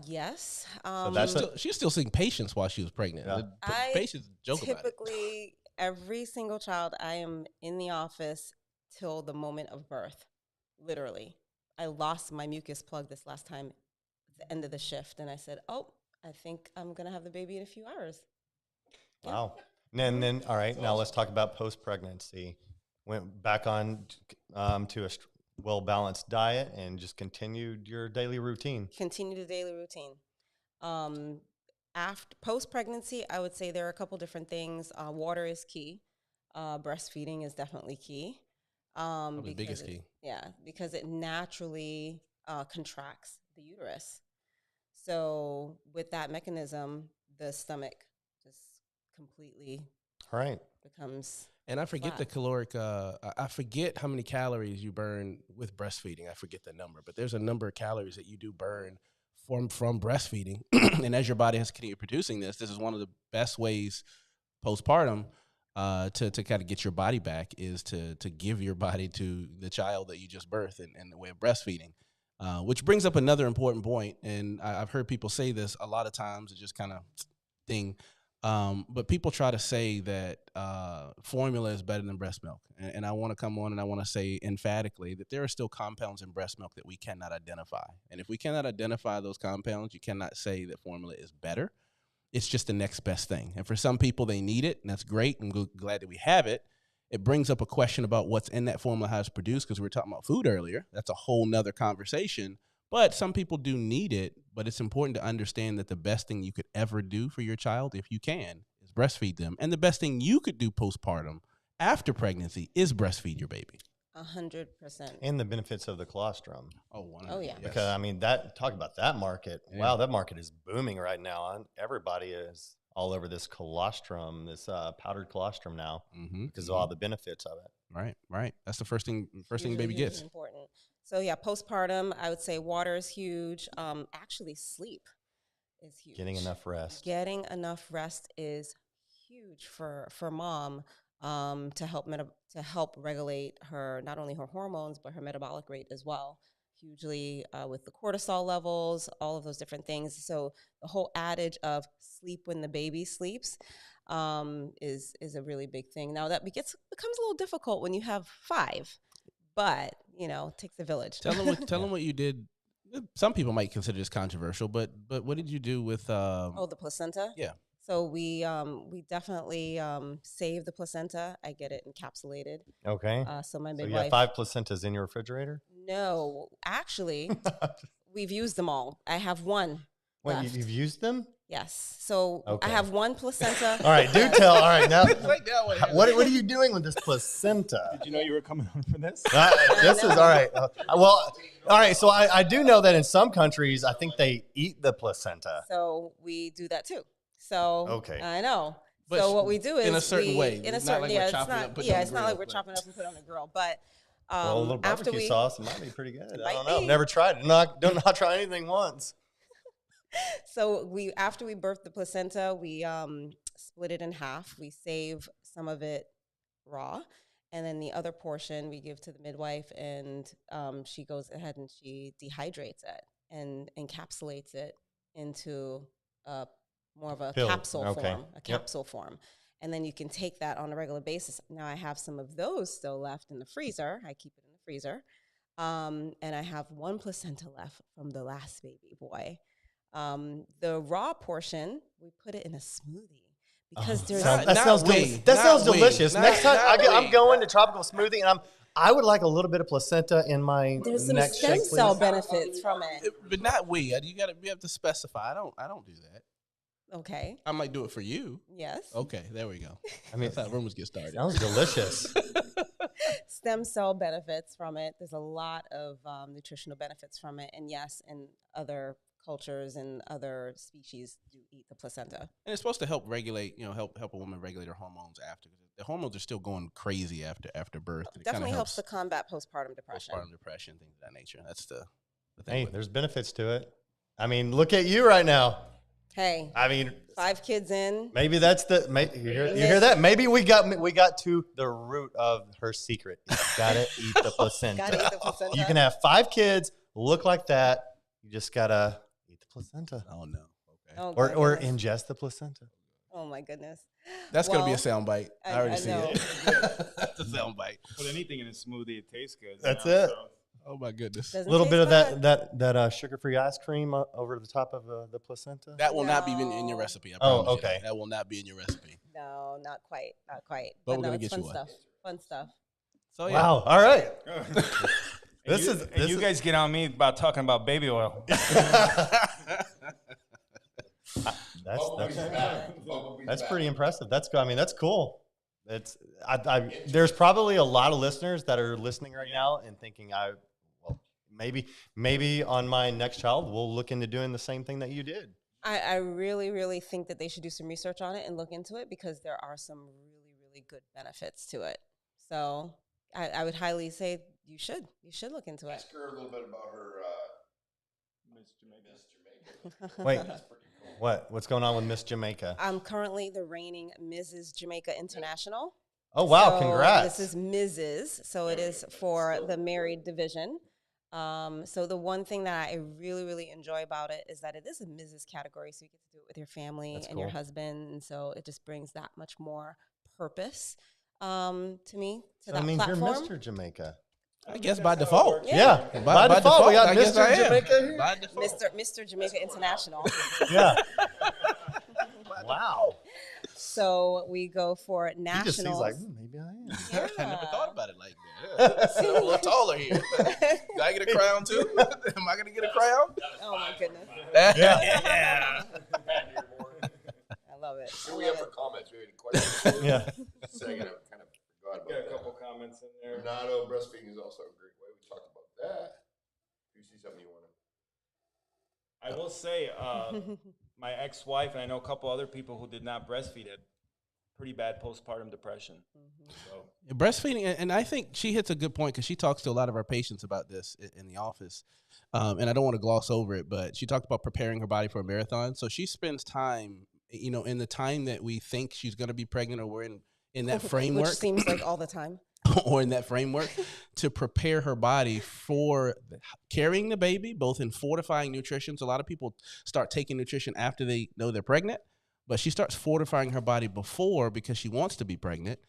Yes. that's she was still seeing patients while she was pregnant. Yeah. I Patients joke about it. typically, every single child, I am in the office till the moment of birth, literally. I lost my mucus plug this last time at the end of the shift, and I said, I think I'm going to have the baby in a few hours. Yeah. Wow. And then, all right, now let's talk about post-pregnancy. Went back on to a well-balanced diet and just continued your daily routine. Continue the daily routine. After post-pregnancy, I would say there are a couple different things. Water is key. Breastfeeding is definitely key. Probably biggest key. Yeah, because it naturally contracts the uterus. So with that mechanism, the stomach just completely All right. becomes. And I forget the flat. caloric. I forget how many calories you burn with breastfeeding. I forget the number, but there's a number of calories that you do burn from breastfeeding. And as your body has continued producing this is one of the best ways postpartum to kind of get your body back is to give your body to the child that you just birthed in the way of breastfeeding. Which brings up another important point, and I've heard people say this a lot of times. It just kind of thing. But people try to say that formula is better than breast milk. And I want to come on and I want to say emphatically that there are still compounds in breast milk that we cannot identify. And if we cannot identify those compounds, you cannot say that formula is better. It's just the next best thing. And for some people, they need it, and that's great. I'm glad that we have it. It brings up a question about what's in that formula, how it's produced, because we were talking about food earlier. That's a whole nother conversation. But some people do need it, but it's important to understand that the best thing you could ever do for your child, if you can, is breastfeed them. And the best thing you could do postpartum after pregnancy is breastfeed your baby. 100%. And the benefits of the colostrum. Oh, 100%. Oh, yeah. Because, I mean, talk about that market. Yeah. Wow, that market is booming right now. And everybody is all over this colostrum, this powdered colostrum now because of all the benefits of it. Right. That's the first thing Hugely, baby hugely gets. important. So yeah, postpartum, I would say water is huge. Actually, sleep is huge. Getting enough rest. Getting enough rest is huge for mom to help regulate her, not only her hormones but her metabolic rate as well. Hugely with the cortisol levels, all of those different things. So the whole adage of sleep when the baby sleeps is a really big thing. Now that becomes a little difficult when you have 5, but it takes a village. Tell them what you did. Some people might consider this controversial, but what did you do with? The placenta. Yeah. So we definitely save the placenta. I get it encapsulated. Okay. So my So midwife. you have 5 placentas in your refrigerator? No, actually, we've used them all. I have one. Wait, left. you've used them? Yes. So Okay. I have one placenta. All right, do tell. All right, now, Like that way. what are you doing with this placenta? Did you know you were coming on for this? This is all right. Well, all right. So I do know that in some countries, I think they eat the placenta. So we do that too. So Okay. I know. But so what we do is in a certain way. In a It's not certain like we're it's chopping not up, putting it on it's the not like grill, we're but- chopping up and put it on the grill. But Well, a little after barbecue sauce might be pretty good. I Might don't know. be. Never tried it. Not try anything once. So after we birth the placenta, we split it in half. We save some of it raw, and then the other portion we give to the midwife, and she goes ahead and she dehydrates it and encapsulates it into more of a Pill. capsule Okay. form, Yep. capsule form. And then you can take that on a regular basis. Now I have some of those still left in the freezer. I keep it in the freezer. And I have one placenta left from the last baby boy. The raw portion, we put it in a smoothie because there's That Not sounds way. that Not sounds way. delicious. Not- Next time not I'm way. going to tropical smoothie, and I would like a little bit of placenta in my there's some next stem shake, cell please. benefits from it. But not we. You have to specify. I don't do that. Okay. I might do it for you. Yes. Okay, there we go. I mean, That's how rumors get started. sounds delicious. Stem cell benefits from it. There's a lot of nutritional benefits from it. And yes, in other cultures and other species do eat the placenta. And it's supposed to help regulate, help a woman regulate her hormones after. The hormones are still going crazy after birth. And it kinda Definitely helps to combat postpartum depression. postpartum depression, things of that nature. That's the thing. Hey, with it. there's benefits to it. I mean, look at you right now. Hey, I mean, 5 kids in. maybe that's you hear that? Maybe we got to the root of her secret. You gotta eat the placenta. Gotta eat the placenta. You can have 5 kids, look like that. You just gotta eat the placenta, Oh no. Okay. Oh, or goodness. ingest the placenta. Oh my goodness. That's gonna be a Well, sound bite. I already see know. it. That's a sound bite. Put anything in a smoothie, it tastes good. That's it. Oh my goodness. A Doesn't little taste bit of good. that sugar-free ice cream over the top of the placenta. That will not be in your No. recipe. I Oh, promise you okay. that. That will not be in your recipe. No, not quite. Not quite. But we're no, gonna it's get fun you one. stuff. Fun stuff. So yeah. Wow. All right. This This and you is- guys get on me about talking about baby oil. That's pretty impressive. That's I mean that's cool. It's there's probably a lot of listeners that are listening right now and thinking maybe on my next child we'll look into doing the same thing that you did. I really, really think that they should do some research on it and look into it because there are some really, really good benefits to it. So I would highly say you should look into it. Ask her a little bit about her Miss Jamaica. Miss Jamaica. Wait, That's pretty cool. what's going on with Miss Jamaica? I'm currently the reigning Mrs. Jamaica International. Oh wow, So congrats! This is Mrs. So it is for the married division. So the one thing that I really, really enjoy about it is that it is a Mrs. category, so you get to do it with your family That's and your cool. husband, and so it just brings that much more purpose to me, to So that that means platform. you're Mr. Jamaica. I guess by default. Yeah, Yeah. by default, we got I guess Mr. I am. Jamaica here. By default. Mr. Jamaica International. Yeah. Wow. So we go for He just nationals. sees like, maybe I am. Yeah. I never thought about it like that. I'm a little taller here. Do I get a crown too? Am I gonna get a crown? Oh my goodness, Yeah. I love it. What do we have for comments? We have any questions? Yeah. Second, I kind of forgot Got a about couple comments in there. Renato, breastfeeding is also a great way. We talked about that. If you see something you want to. I will say, my ex-wife and I know a couple other people who did not breastfeed had pretty bad postpartum depression. So Breastfeeding, and I think she hits a good point because she talks to a lot of our patients about this in the office. And I don't want to gloss over it, but she talked about preparing her body for a marathon. So she spends time, in the time that we think she's going to be pregnant or we're in that framework. Which seems like all the time. Or in that framework to prepare her body for carrying the baby, both in fortifying nutrition. So a lot of people start taking nutrition after they know they're pregnant, but she starts fortifying her body before because she wants to be pregnant,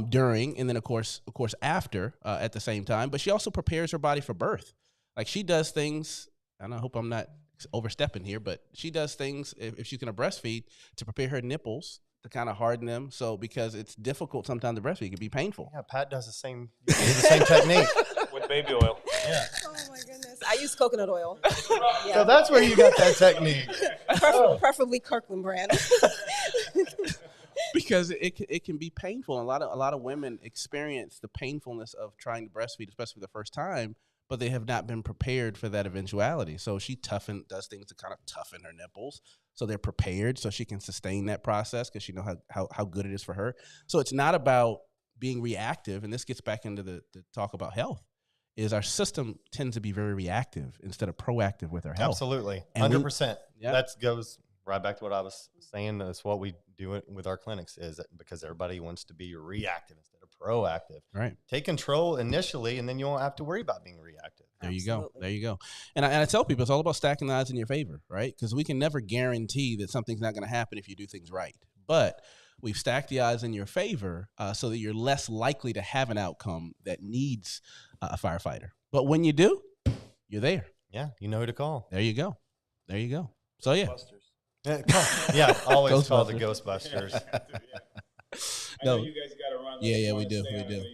during, and then of course after, at the same time. But she also prepares her body for birth. Like she does things, and I hope I'm not overstepping here, but she does things if she's going to breastfeed to prepare her nipples to kind of harden them. So because it's difficult sometimes to breastfeed, it can be painful. Yeah, Pat does the same technique. with baby oil. Yeah. Oh my goodness. I use coconut oil. Yeah. So that's where you got that technique. Preferably Kirkland brand. Because it can be painful. And a lot of women experience the painfulness of trying to breastfeed, especially for the first time, but they have not been prepared for that eventuality. So she does things to kind of toughen her nipples, so they're prepared, so she can sustain that process because she knows how good it is for her. So it's not about being reactive, and this gets back into the talk about health. Is our system tends to be very reactive instead of proactive with our health. Absolutely, And 100%. Yeah. That goes right back to what I was saying. That's what we do it with our clinics, is that because everybody wants to be reactive instead of proactive. Right. Take control initially, and then you won't have to worry about being reactive. There you go. Absolutely. There you go. And I tell people it's all about stacking the odds in your favor, right? Because we can never guarantee that something's not going to happen if you do things right. But we've stacked the odds in your favor so that you're less likely to have an outcome that needs a firefighter. But when you do, you're there. Yeah, you know who to call. There you go. There you go. So, yeah. Busters. Yeah, always call the Ghostbusters. Ghostbusters. I know No. you guys got to run. Yeah, we do.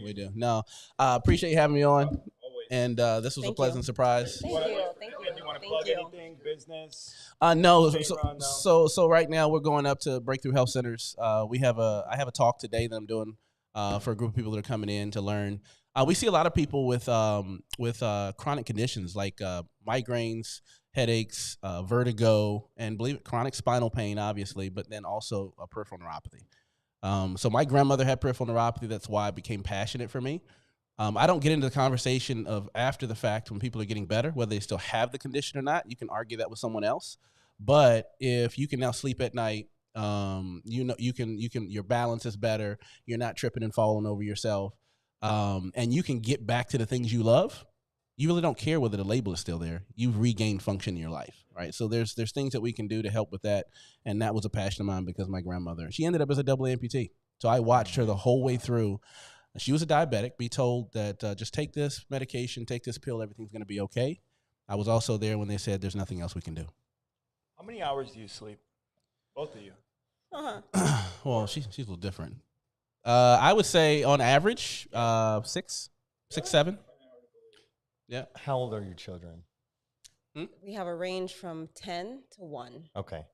We do. No, appreciate you having me on. Always. And this was Thank a you. pleasant surprise. Thank you. Thank you. You want to Thank plug you. anything? Business? No. Same run, So right now we're going up to Breakthrough Health Centers. I have a talk today that I'm doing for a group of people that are coming in to learn. We see a lot of people with chronic conditions like migraines, headaches, vertigo, and believe it, chronic spinal pain, obviously, but then also peripheral neuropathy. So my grandmother had peripheral neuropathy. That's why it became passionate for me. I don't get into the conversation of after the fact when people are getting better, whether they still have the condition or not. You can argue that with someone else. But if you can now sleep at night, your balance is better. You're not tripping and falling over yourself. And you can get back to the things you love. You really don't care whether the label is still there. You've regained function in your life, right? So there's things that we can do to help with that. And that was a passion of mine because my grandmother, she ended up as a double amputee. So I watched her the whole way through. She was a diabetic, be told that just take this medication, take this pill, everything's going to be okay. I was also there when they said there's nothing else we can do. How many hours do you sleep? Both of you. Uh-huh. Well, she's a little different. I would say on average, 6, 7. Yeah. How old are your children? We have a range from 10 to 1. Okay.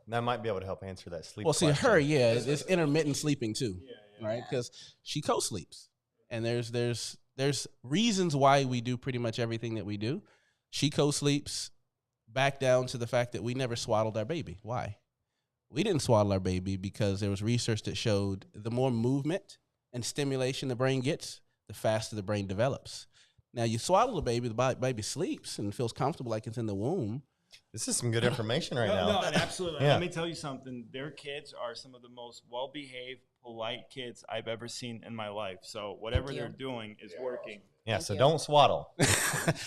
That might be able to help answer that sleep Well, see, question. her, yeah, it's intermittent sleeping too, right? Yeah. Because she co-sleeps, and there's reasons why we do pretty much everything that we do. She co-sleeps, back down to the fact that we never swaddled our baby. Why? We didn't swaddle our baby because there was research that showed the more movement and stimulation the brain gets, the faster the brain develops. Now, you swaddle the baby sleeps and feels comfortable like it's in the womb. This is some good information right now. No, absolutely. Yeah. Let me tell you something. Their kids are some of the most well-behaved, polite kids I've ever seen in my life. So whatever they're doing is working. Yeah, so don't swaddle.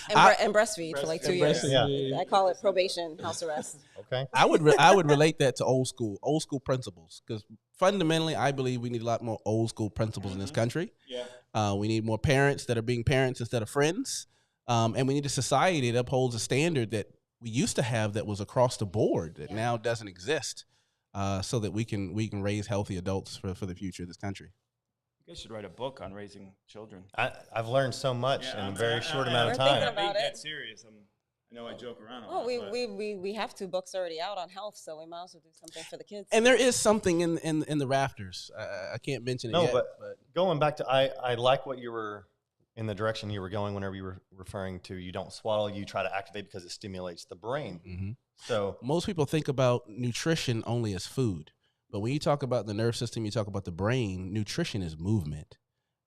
And breastfeed for like 2 years. Yeah. I call it probation, house arrest. Okay. I would relate that to old school principles, because fundamentally, I believe we need a lot more old school principles in this country. Yeah. We need more parents that are being parents instead of friends, and we need a society that upholds a standard that we used to have that was across the board that now doesn't exist, so that we can raise healthy adults for the future of this country. You guys should write a book on raising children. I've learned so much in a very short amount of We're time. thinking about Being it. that serious. I know I joke around. Oh, we have 2 books already out on health, so we might as well do something for the kids. And there is something in the rafters. I can't mention it yet. But going back to, I like what you were, in the direction you were going whenever you were referring to, you don't swaddle, you try to activate because it stimulates the brain. Mm-hmm. So most people think about nutrition only as food. But when you talk about the nerve system, you talk about the brain, nutrition is movement,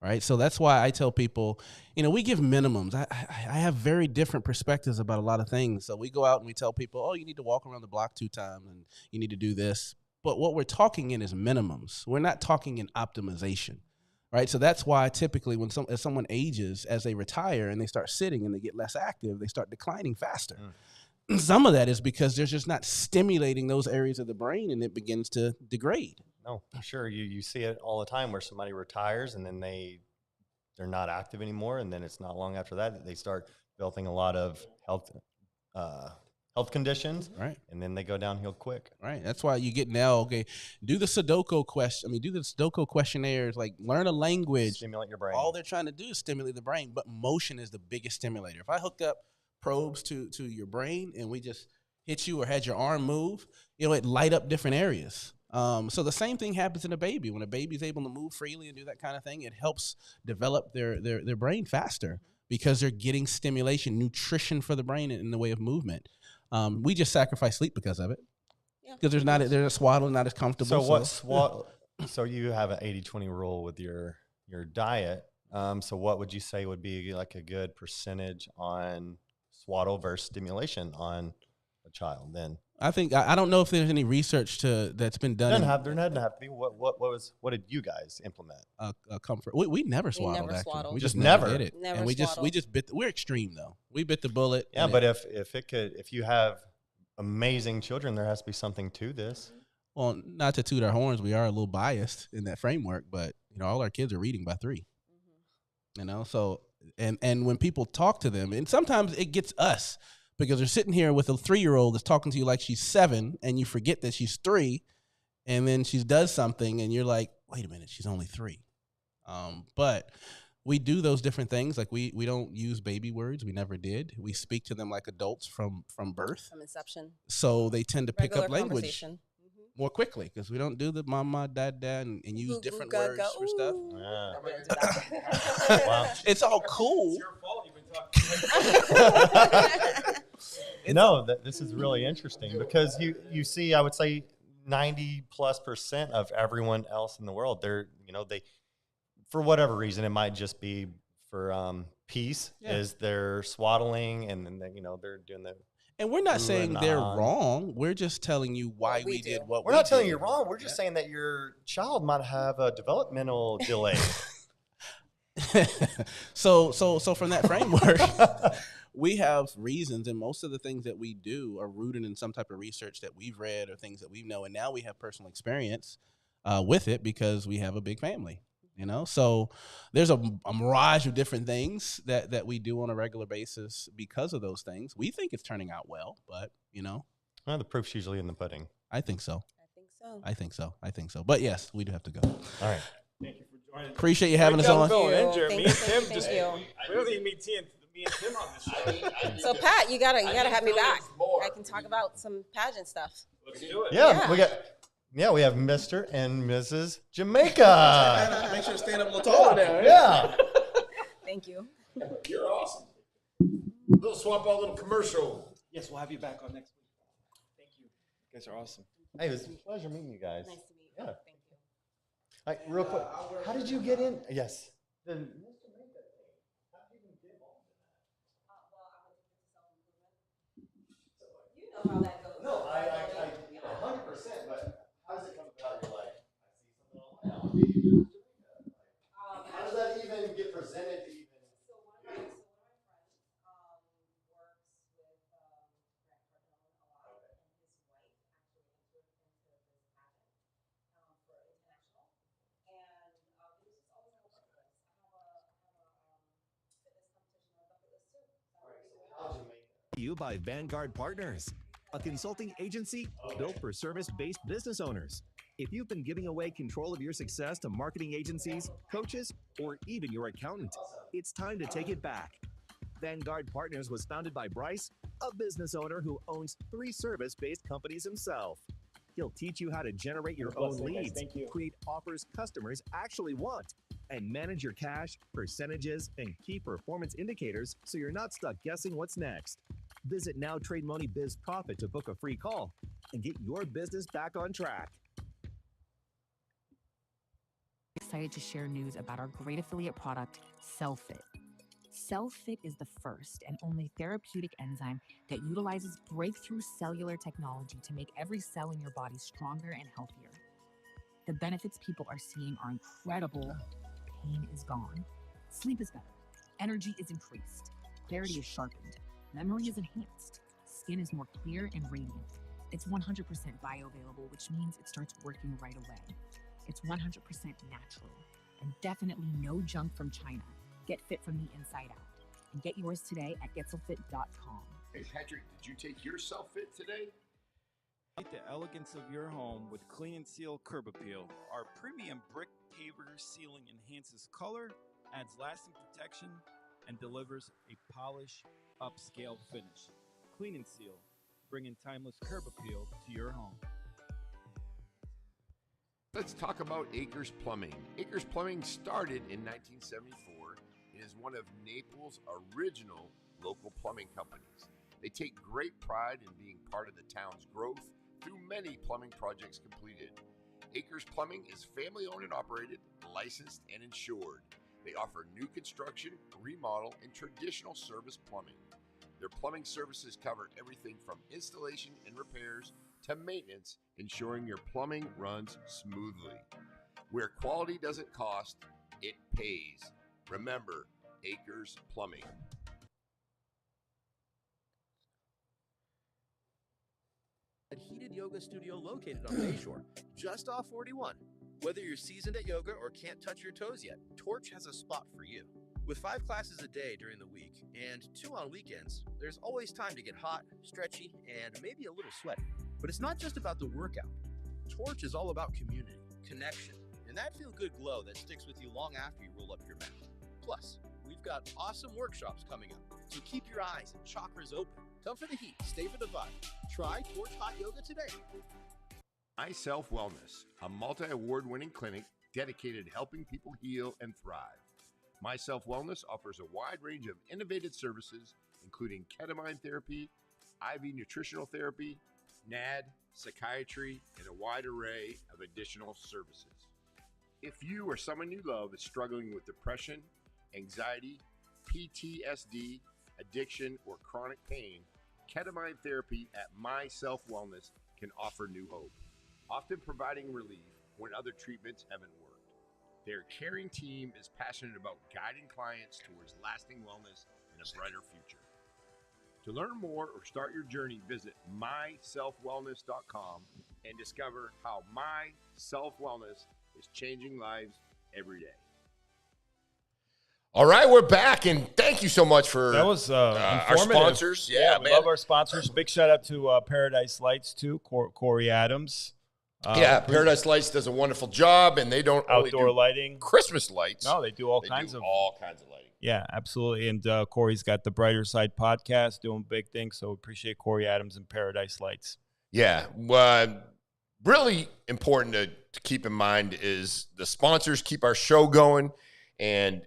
right? So that's why I tell people, we give minimums. I have very different perspectives about a lot of things. So we go out and we tell people, oh, you need to walk around the block 2 times and you need to do this. But what we're talking in is minimums. We're not talking in optimization, right? So that's why typically when as someone ages, as they retire and they start sitting and they get less active, they start declining faster. Some of that is because they're just not stimulating those areas of the brain, and it begins to degrade. no, for sure. You see it all the time where somebody retires and then they're not active anymore, and then it's not long after that they start developing a lot of health conditions, Right. And then they go downhill quick. Right. That's why you get now, do the Sudoku do the Sudoku questionnaires, like learn a language. Stimulate your brain. All they're trying to do is stimulate the brain, but motion is the biggest stimulator. If I hooked up probes to your brain and we just hit you or had your arm move, it light up different areas. So the same thing happens in a baby. When a baby's able to move freely and do that kind of thing, it helps develop their brain faster because they're getting stimulation, nutrition for the brain in the way of movement. We just sacrifice sleep because of it. Because they're not swaddled, not as comfortable. So you have an 80-20 rule with your diet. So what would you say would be like a good percentage on swaddle versus stimulation on a child then? I think I don't know if there's any research that's been done. There doesn't have to be. What did you guys implement? Comfort. We never swaddled. never actually. swaddled. We Just just never did it. Never and we swaddled. just bit. We're extreme though. We bit the bullet. Yeah, but if you have amazing children, there has to be something to this. Well, not to toot our horns, we are a little biased in that framework, but all our kids are reading by 3. So and when people talk to them, and sometimes it gets us because they're sitting here with a 3-year-old that's talking to you like she's 7, and you forget that she's 3, and then she does something, and you're like, wait a minute, she's only 3. But we do those different things. Like we don't use baby words. We never did. We speak to them like adults from birth. From inception. So they tend to pick Regular up language conversation. more quickly because we don't do the mama, dad, and use Goo, different goo, words gaga, for stuff. ooh. Yeah. I wouldn't do that. Wow. It's all cool. It's your fault you've been talking. No, this is really interesting because you see, I would say 90+% of everyone else in the world, they for whatever reason, it might just be for peace, is they're swaddling and then they're doing the. And we're not Ooh, saying and they're on. wrong. We're just telling you why we we did do. what We're we not telling did. you wrong. We're just saying that your child might have a developmental delay. So from that framework, we have reasons, and most of the things that we do are rooted in some type of research that we've read or things that we know, and now we have personal experience with it because we have a big family. So there's a mirage of different things that we do on a regular basis because of those things. We think it's turning out well, but Well, the proof's usually in the pudding. I think so. I think so. I think so. But yes, we do have to go. All right. Thank you for joining. Appreciate you having us on. Thank you. Me Thank and you, Tim thank just. you. We don't even meet me and Tim on this show. So Pat, you gotta have me back. more. I can talk about some pageant stuff. Let's do it. Yeah, we have Mr. and Mrs. Jamaica. Make sure to stand up a little taller there. Yeah. Thank you. You're awesome. Little swap out, little commercial. Yes, we'll have you back on next week. Thank you. You guys are awesome. Hey, it was a pleasure meeting you guys. Nice to meet you. Yeah. Thank you. All right, real quick, how did you get in? Yes. The Mr. Makeup thing. How did you even get involved in that? Well, I went into self-improvement. You know how that goes. No, I 100%. But how does it come about? You're like, I see something online. I want to be Mr. Makeup. Like, how does that even get presented to even? So one of my friends works with Grant Cardone a lot, and his wife actually entered into this pageant for international, and it was just always on the bucket list. I have a fitness competition on the bucket list too. So I'm ready to do it. How'd you make that? You by Vanguard Partners, a consulting agency built for service-based business owners. If you've been giving away control of your success to marketing agencies, coaches, or even your accountant, it's time to take it back. Vanguard Partners was founded by Bryce, a business owner who owns 3 service-based companies himself. He'll teach you how to generate your own leads, create offers customers actually want, and manage your cash, percentages, and key performance indicators so you're not stuck guessing what's next. Visit Now Trade Money Biz Profit to book a free call and get your business back on track. Excited to share news about our great affiliate product, CellFit. CellFit is the first and only therapeutic enzyme that utilizes breakthrough cellular technology to make every cell in your body stronger and healthier. The benefits people are seeing are incredible. Pain is gone. Sleep is better. Energy is increased. Clarity is sharpened. Memory is enhanced. Skin is more clear and radiant. It's 100% bioavailable, which means it starts working right away. It's 100% natural and definitely no junk from China. Get fit from the inside out and get yours today at getselfit.com. Hey, Patrick, did you take your self-fit today? Meet the elegance of your home with Clean and Seal Curb Appeal. Our premium brick paver sealing enhances color, adds lasting protection, and delivers a polished, upscale finish. Clean and Seal, bringing timeless curb appeal to your home. Let's talk about Acres Plumbing. Acres Plumbing started in 1974 and is one of Naples' original local plumbing companies. They take great pride in being part of the town's growth through many plumbing projects completed. Acres Plumbing is family-owned and operated, licensed and insured. They offer new construction, remodel, and traditional service plumbing. Their plumbing services cover everything from installation and repairs to maintenance, ensuring your plumbing runs smoothly. Where quality doesn't cost, it pays. Remember, Acres Plumbing. A heated yoga studio located on Bayshore, just off 41. Whether you're seasoned at yoga or can't touch your toes yet, Torch has a spot for you. With 5 classes a day during the week and 2 on weekends, there's always time to get hot, stretchy, and maybe a little sweaty. But it's not just about the workout. Torch is all about community, connection, and that feel-good glow that sticks with you long after you roll up your mat. Plus, we've got awesome workshops coming up, so keep your eyes and chakras open. Come for the heat, stay for the vibe. Try Torch Hot Yoga today. My Self Wellness, a multi-award-winning clinic dedicated to helping people heal and thrive. My Self Wellness offers a wide range of innovative services, including ketamine therapy, IV nutritional therapy, NAD, psychiatry, and a wide array of additional services. If you or someone you love is struggling with depression, anxiety, PTSD, addiction, or chronic pain, ketamine therapy at My Self Wellness can offer new hope, often providing relief when other treatments haven't worked. Their caring team is passionate about guiding clients towards lasting wellness and a brighter future. To learn more or start your journey, visit myselfwellness.com and discover how My Self Wellness is changing lives every day. All right, we're back, and thank you so much for That was our sponsors. Yeah, we man. love our sponsors. Big shout out to Paradise Lights too, Corey Adams. Paradise Lights does a wonderful job, and they don't only outdoor do lighting, Christmas lights. No, they do all They kinds do of all kinds of lighting. Yeah, absolutely. And Corey's got the Brighter Side podcast doing big things. So appreciate Corey Adams and Paradise Lights. Yeah. Really important to keep in mind is the sponsors keep our show going. And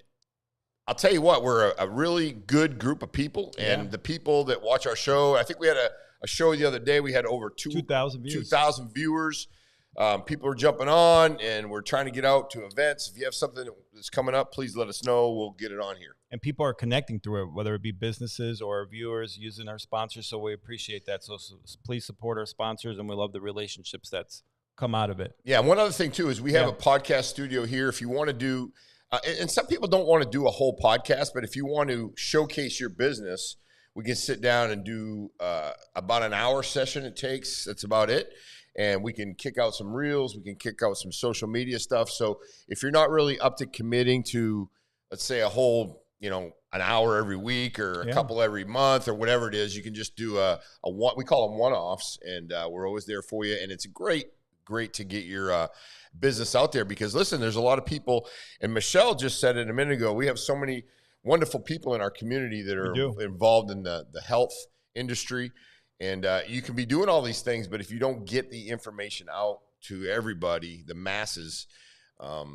I'll tell you what, we're a really good group of people, and the people that watch our show, I think we had a show the other day. We had over 2,000 views. 2,000 viewers. People are jumping on, and we're trying to get out to events. If you have something that's coming up, please let us know. We'll get it on here. And people are connecting through it, whether it be businesses or viewers using our sponsors. So we appreciate that. So please support our sponsors, and we love the relationships that's come out of it. Yeah, and one other thing, too, is we have a podcast studio here. If you want to do and some people don't want to do a whole podcast, but if you want to showcase your business, we can sit down and do about an hour session it takes. That's about it. And we can kick out some reels. We can kick out some social media stuff. So if you're not really up to committing to, let's say, a whole, an hour every week or a couple every month or whatever it is, you can just do we call them one-offs, and we're always there for you. And it's great to get your business out there, because listen, there's a lot of people, and Michelle just said it a minute ago, we have so many wonderful people in our community that are involved in the health industry, and you can be doing all these things, but if you don't get the information out to everybody, the masses, no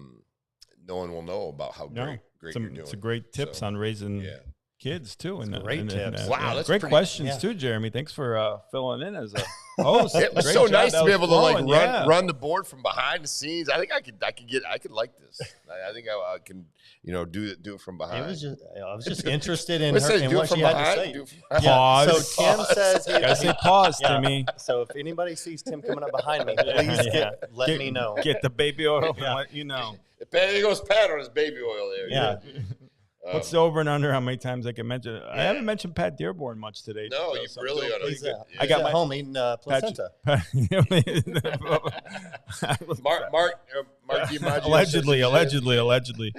one will know about how great you're doing. It's a great tips on raising kids too, and great tips. Wow, that's great pretty, questions too, Jeremy. Thanks for filling in as a host. It was so nice to be able to run the board from behind the scenes. I think I could like this. I think I can do it from behind. I was just interested in It her says and do what it from she had to behind, say. Pause. So Tim says, Gotta say pause, Timmy. So if anybody sees Tim coming up behind me, please let me know. Get the baby oil and let you know. There goes Pat on his baby oil there. Yeah. What's the over and under how many times I can mention it? I haven't mentioned Pat Dearborn much today. No, you really ought to. I got my home eating placenta. Mark DiMaggio Allegedly.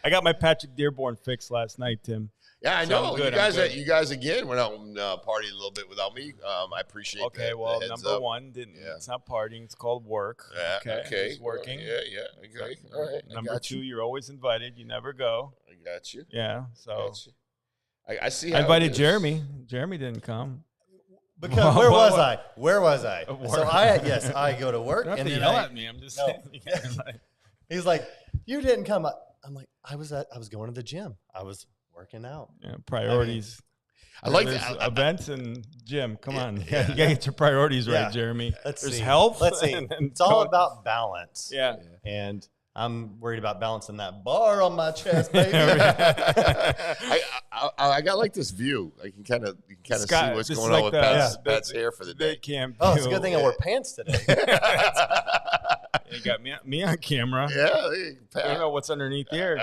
I got my Patrick Dearborn fix last night, Tim. Yeah, I know. Good, you guys again went out and partied a little bit without me. I appreciate that. Okay, well, number one, it's not partying. It's called work. Yeah, okay. It's working. Okay. All right. Number two, you're always invited. You never go. I got you. Yeah, so. I see. I invited Jeremy. Jeremy didn't come. Because where was I? So I go to work, and then yell at me. I'm just saying. He's like, you didn't come. I'm like, I was going to the gym. I was working out. Yeah, priorities. I like events and gym. Come on, you gotta get your priorities right, Jeremy. There's health. Let's see. It's all about balance. Yeah. And I'm worried about balancing that bar on my chest, baby. I got like this view. I can kind of see what's going on with Pat's hair for the day. Oh, it's a good thing I wore pants today. You got me on camera. Yeah, I don't know what's underneath here.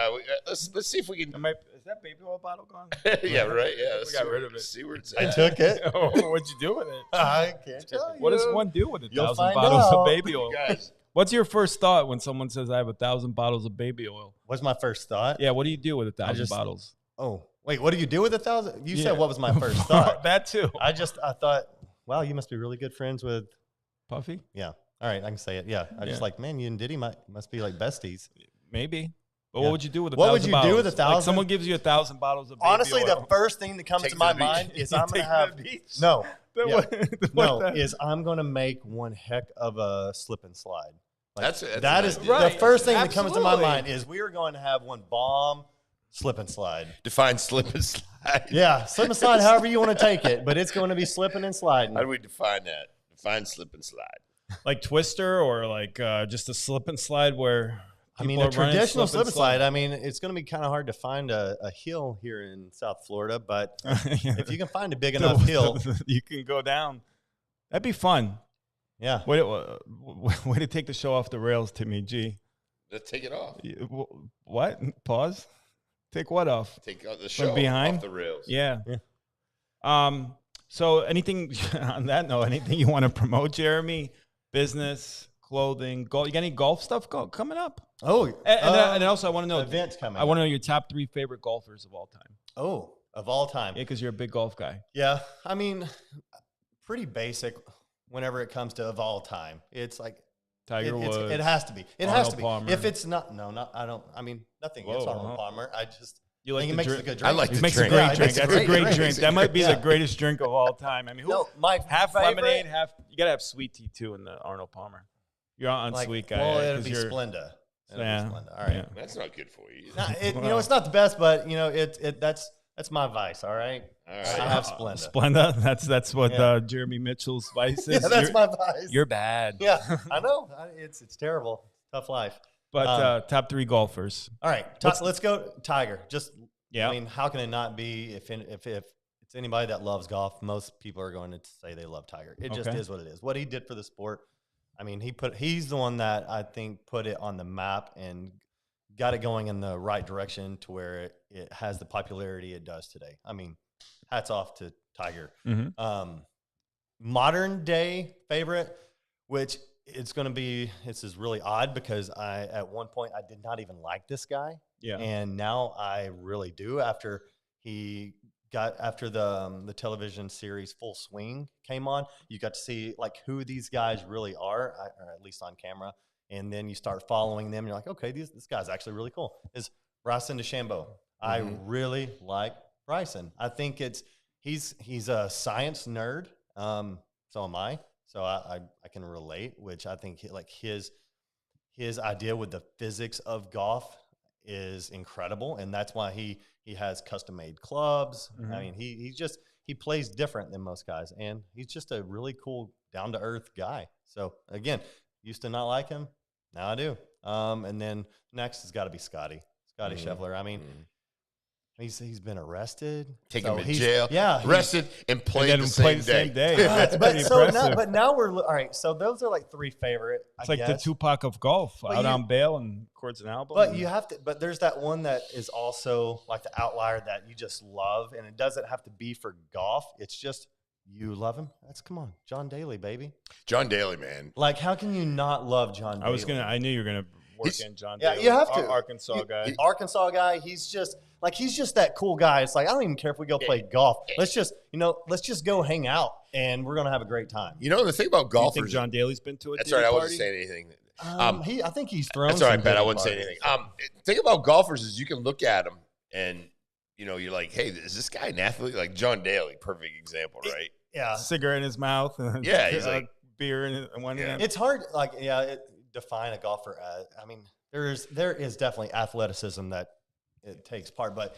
Let's see if we can. Is that baby oil bottle gone? Yeah, right. Yeah, we got rid of it. See where it's I at. took it. Oh, what'd you do with it? I can't tell you. What does one do with 1,000 find bottles out. of baby oil? Guys. What's your first thought when someone says I have 1,000 bottles of baby oil? What's my first thought? Yeah, what do you do with 1,000 bottles? Oh, wait, what do you do with 1,000? You said what was my first thought? That too. I thought, wow, you must be really good friends with Puffy? Yeah. All right, I can say it. Yeah. I just like, man, you and Diddy must be like besties. Maybe. But what would you do with 1,000 What would you bottles? do with 1,000? Like someone gives you 1,000 bottles of baby Honestly, oil. the first thing that comes to my mind is I'm going to have no. I'm going to make one heck of a slip and slide. Like, that is right. the first thing that comes to my mind is we are going to have one bomb slip and slide. Define slip and slide. Yeah, slip and slide, however you want to take it, but it's going to be slipping and sliding. How do we define that? Define slip and slide. Like Twister or like just a slip and slide where I mean, a traditional slip and slide. I mean, it's going to be kind of hard to find a hill here in South Florida, but if you can find a big enough hill, you can go down. That'd be fun. Yeah. Way to take the show off the rails, Timmy G. Let's take it off. What? Pause. Take what off? Take the show from behind off the rails. Yeah. So anything on that note? Anything you want to promote, Jeremy? Business, clothing, golf. You got any golf stuff coming up? Oh, and also I want to know events coming. I want to know your top 3 favorite golfers of all time. Oh, of all time. Yeah, because you're a big golf guy. Yeah, I mean, pretty basic. Whenever it comes to of all time, it's like Tiger Woods. It has to be. It Arnold has to be. Palmer. If it's not, I don't. I mean, nothing against Arnold Palmer. I just you like think it makes a good drink. I like it the makes drink. a great Yeah, drink. That's a great drink. That might be the greatest drink of all time. I mean, half lemonade, half. You gotta have sweet tea too in the Arnold Palmer. You're on sweet guy. Well, it'll be Splenda. It'll be Yeah. Splenda. All right. Yeah. That's not good for you. It's not the best, but that's my vice. All right. All right. I have Splenda. Splenda. That's what Yeah. Jeremy Mitchell's vice Yeah, is. that's my vice. You're bad. Yeah, I know. It's terrible. Tough life. But top 3 golfers. All right, let's go Tiger. Yeah. I mean, how can it not be if it's anybody that loves golf? Most people are going to say they love Tiger. It just Okay. is what it is. What he did for the sport. I mean, he's the one that I think put it on the map and got it going in the right direction to where it has the popularity it does today. I mean, hats off to Tiger. Mm-hmm. Modern day favorite, which this is really odd because at one point I did not even like this guy. Yeah. And now I really do after the television series Full Swing came on. You got to see like who these guys really are, or at least on camera. And then you start following them. You're like, okay, this guy's actually really cool. Is Bryson DeChambeau. I really like Bryson. I think he's a science nerd. So am I. So I can relate, which I think his idea with the physics of golf is incredible, and that's why he has custom made clubs. I mean, he plays different than most guys, and he's just a really cool, down to earth guy. So again, used to not like him, now I do. And then next has got to be Scotty Scheffler. I mean. He's been arrested. Take him to jail. Yeah. Arrested and played the same day. That's pretty impressive. But now we're all right. So those are like 3 favorite. It's like the Tupac of golf, out on bail and records an album. But you have to. But there's that one that is also like the outlier that you just love, and it doesn't have to be for golf. It's just you love him. Come on, John Daly, baby. John Daly, man. Like, how can you not love John Daly? I knew you were gonna work in John Yeah, Daly. you have to. Arkansas guy. Arkansas guy. He's just that cool guy. It's like, I don't even care if we go play golf. Let's just go hang out, and we're gonna have a great time. You know the thing about golfers. You think John Daly's been to it? That's right. I wasn't saying anything. I think he's thrown. That's all right, some Ben. I diddy wouldn't say parties. anything. The thing about golfers is you can look at them and you're like, hey, is this guy an athlete? Like John Daly, perfect example, right? Yeah, cigarette in his mouth. And yeah, he's like beer in one hand. It's hard. Define a golfer as. I mean, there is definitely athleticism that it takes part, but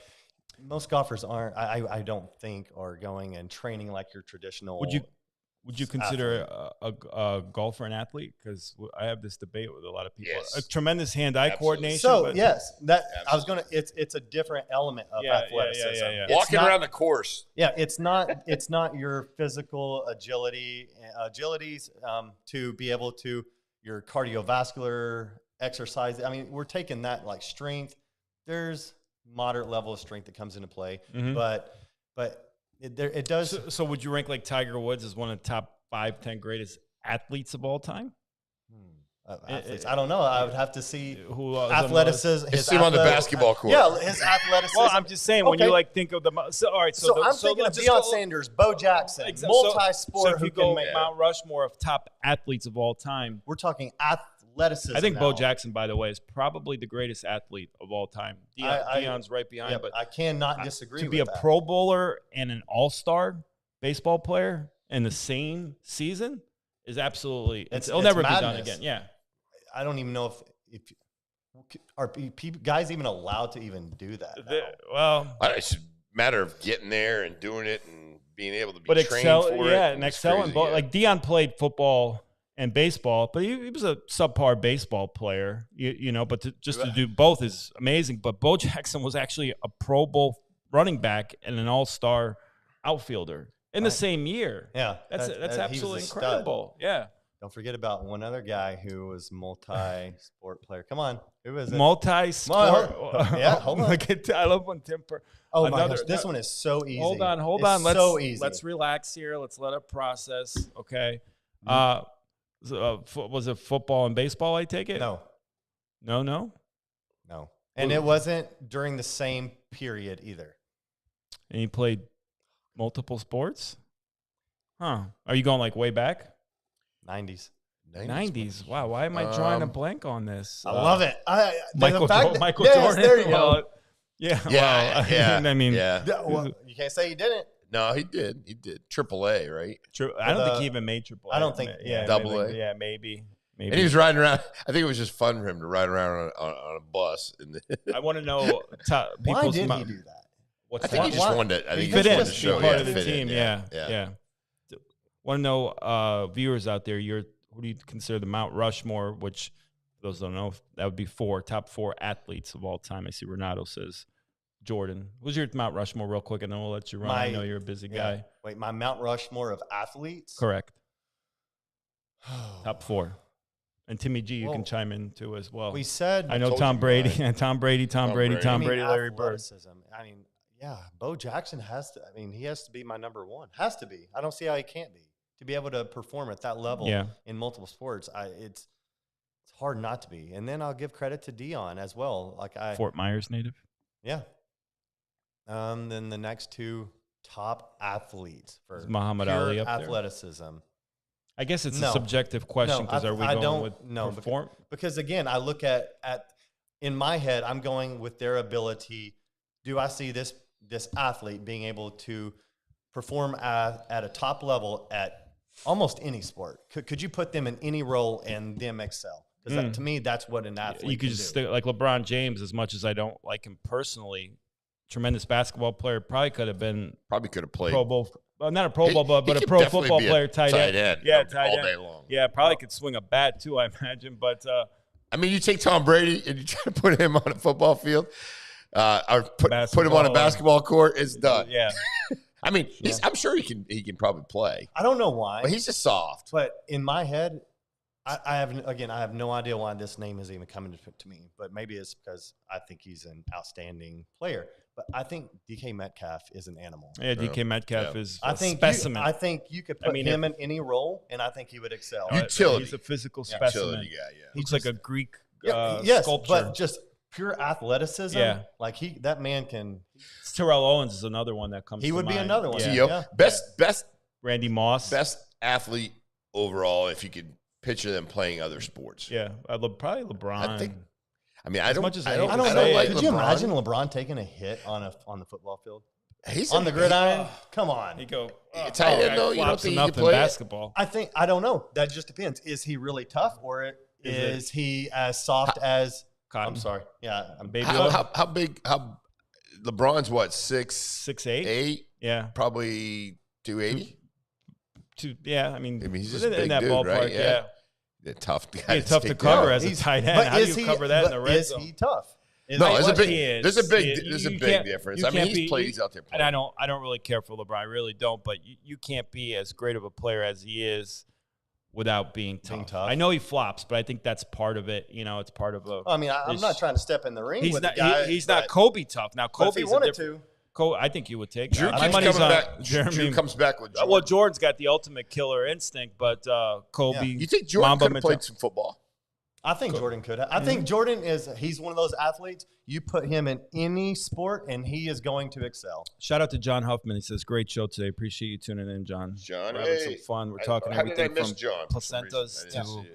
most golfers aren't. I don't think are going and training like your traditional. Would you consider a golfer an athlete? Because I have this debate with a lot of people. Yes. A tremendous hand-eye coordination. So yes, I was gonna. It's a different element of athleticism. Yeah. Walking around the course. Yeah, it's not your physical agilities to be able to your cardiovascular exercise. I mean, we're taking that like strength. There's moderate level of strength that comes into play, but it does. So would you rank like Tiger Woods as one of the top 5-10 greatest athletes of all time? Athletes. I don't know. I would have to see who athleticism. See him on the basketball court. Yeah, his athleticism. Well, I'm just saying when you like think of the. All right, so I'm thinking of Deion Sanders, Bo Jackson, multi-sport. So if you go Mount Rushmore of top athletes of all time, we're talking athleticism. I think Bo Jackson, by the way, is probably the greatest athlete of all time. Deion's right behind, yeah, but I cannot disagree. To be a Pro Bowler and an All-Star baseball player in the same season is absolutely. It'll never be done again. Yeah. I don't even know if are guys even allowed to even do that. Well, it's a matter of getting there and doing it and being able to be trained for it. Yeah, and excelling. Like Deion played football and baseball, but he was a subpar baseball player. You know, but to do both is amazing. But Bo Jackson was actually a Pro Bowl running back and an All-Star outfielder in the same year. Yeah, that's absolutely incredible. Yeah. Don't forget about one other guy who was multi-sport player. Come on, who was it? Multi-sport. Yeah, hold on. I love when Tim. Oh my gosh, this one is so easy. Hold on. Let's relax here. Let's let it process. Okay. Was it football and baseball? I take it. No. And it wasn't during the same period either. And he played multiple sports. Huh? Are you going like way back? 90s. 90s. Wow. Why am I drawing a blank on this? I love it. Michael Jordan. There you go. Yeah. Yeah. I mean, well, you can't say he didn't. No, he did. Triple A, right? I don't think he even made Triple A. I don't think. Yeah, Double A. Yeah, maybe. Maybe. And he was riding around. I think it was just fun for him to ride around on a bus. I want to know Why did he do that? What's I think he just wanted to. I think he fit just in, wanted to be show part of the fit team. in. Yeah. Want to know, viewers out there, who do you consider the Mount Rushmore? Which, for those who don't know, that would be top 4 athletes of all time. I see Renato says Jordan. Who's your Mount Rushmore, real quick, and then we'll let you run. I know you're a busy guy. Wait, my Mount Rushmore of athletes? Correct. Top 4. And Timmy G, you can chime in too as well. We said I know Tom Brady, Tom Brady, Larry Bird. I mean, yeah, Bo Jackson has to. I mean, he has to be my number 1. Has to be. I don't see how he can't be. To be able to perform at that level in multiple sports, it's hard not to be. And then I'll give credit to Dion as well. Fort Myers native. Yeah. Then the next 2 top athletes for Muhammad Ali up athleticism. I guess it's a subjective question because are we going with perform? Because again, I look at in my head, I'm going with their ability. Do I see this athlete being able to perform at a top level at almost any sport? Could you put them in any role and them excel? Because to me, that's what an athlete. You could just stick like LeBron James. As much as I don't like him personally, tremendous basketball player. Probably could have played Pro Bowl. Well, not a Pro Bowl, but a pro football player, tight end. Yeah, tight end. All day long. Yeah, probably could swing a bat too, I imagine. But I mean, you take Tom Brady and you try to put him on a football field, or put him on a basketball court, it's done. Yeah. I mean, I'm sure he can probably play. I don't know why, but he's just soft. But in my head, I have no idea why this name is even coming to me. But maybe it's because I think he's an outstanding player. But I think DK Metcalf is an animal. Yeah, DK Metcalf is a specimen. I think you could put him in any role, and I think he would excel. Utility. He's a physical specimen. Utility guy, He looks like a Greek yes, sculpture. But just pure athleticism. Yeah. Like that man can. Terrell Owens is another one that comes to mind. He would be another one. Yeah. Best Randy Moss. Best athlete overall if you could picture them playing other sports. Yeah. Probably LeBron. I don't like Could you LeBron. imagine LeBron taking a hit on the football field? He's on the gridiron. Come on. He go. Tight end though. You don't think he can play basketball? I don't know. That just depends. Is he really tough, or is he as soft as? Cotton? I'm sorry. Yeah. How big? How LeBron's what 6'8"? 8. Yeah. Probably 280. Yeah. I mean he's just in big that dude, ballpark. Right? Yeah. Tough guy. Tough to cover as a tight end. How do you cover that in the red zone? Is he tough? There's a big difference. I mean, he's out there playing. And I don't really care for LeBron. I really don't. But you can't be as great of a player as he is without being tough. I know he flops, but I think that's part of it. It's part of a. I mean, I'm not trying to step in the ring. He's with not. the guy, he's not Kobe tough. Now Kobe's if he wanted to. I think you would take Drew that. Drew comes back with Jordan. Well, Jordan's got the ultimate killer instinct, but Kobe. Yeah. You think Jordan could have played some football? I think Jordan could have. I think Jordan he's one of those athletes, you put him in any sport and he is going to excel. Shout out to John Huffman. He says, great show today. Appreciate you tuning in, John. We're having some fun. We're talking everything from placentas to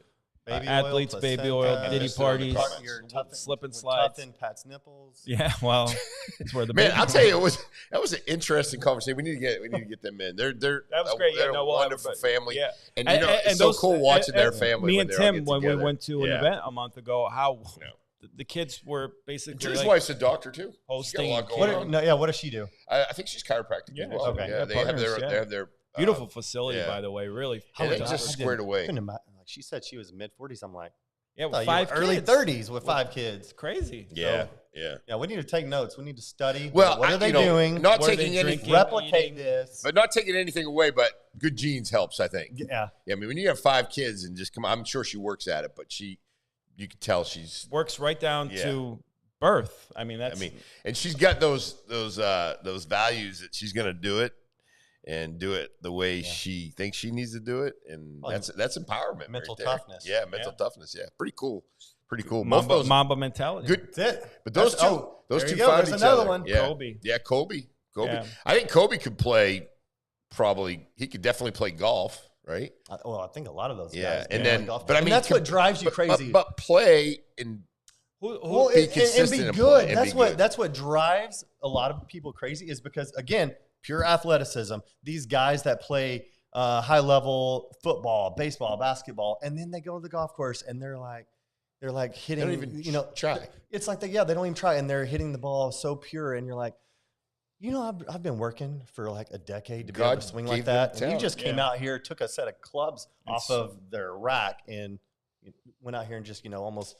athletes, baby oil, ditty parties, slip and slides. Pat's nipples. Yeah, well, that's where the man. I'll tell you, that was an interesting conversation. We need to get them in. That was great. They're a wonderful family. Yeah, and it's so cool watching their family. Me and Tim, when we went to an event a month ago, how the kids were basically. Drew's wife's a doctor too. Hosting. What does she do? I think she's chiropractic as well. Okay. Yeah, they have their beautiful facility, by the way. Really, just squared away. She said she was mid-40s. I'm like, with 5 early 30s with 5 kids. It's crazy. Yeah. We need to take notes. We need to study. Well, what are they doing? Not taking anything, replicate this, but not taking anything away. But good genes helps, I think. Yeah. I mean, when you have 5 kids and just come, I'm sure she works at it, but you can tell she's works right down to birth. I mean, and she's got those values that she's going to do it. And do it the way she thinks she needs to do it, and that's empowerment. Mental right toughness. Yeah, mental toughness. Yeah, pretty cool. Mamba mentality. Good. That's it. But those two found each another other. One. Yeah. Kobe. Yeah, Kobe. Yeah. I think Kobe could play. He could definitely play golf, right? I think a lot of those guys. Yeah, and then golf. but I mean that's what drives you crazy. But play and. Be consistent and be good. That's what drives a lot of people crazy is because again. Pure athleticism. These guys that play high level football, baseball, basketball, and then they go to the golf course and they're like hitting. They don't even try. It's like they don't even try, and they're hitting the ball so pure, and you're like, I've been working for like a decade to be able to swing like that, and you just came out here, took a set of clubs off of their rack, and went out here and just almost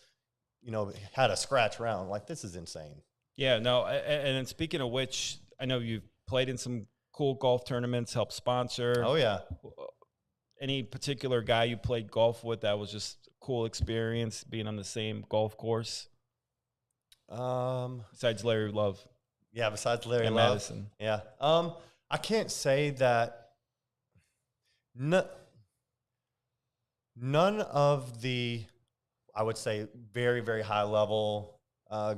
had a scratch round. Like, this is insane. Yeah, no, and then speaking of which, I know you've played in some cool golf tournaments, helped sponsor. Oh yeah. Any particular guy you played golf with that was just a cool experience being on the same golf course? Besides Larry Love. Yeah, besides Larry and Love. Madison. Yeah. I can't say that none of the, I would say, very, very high level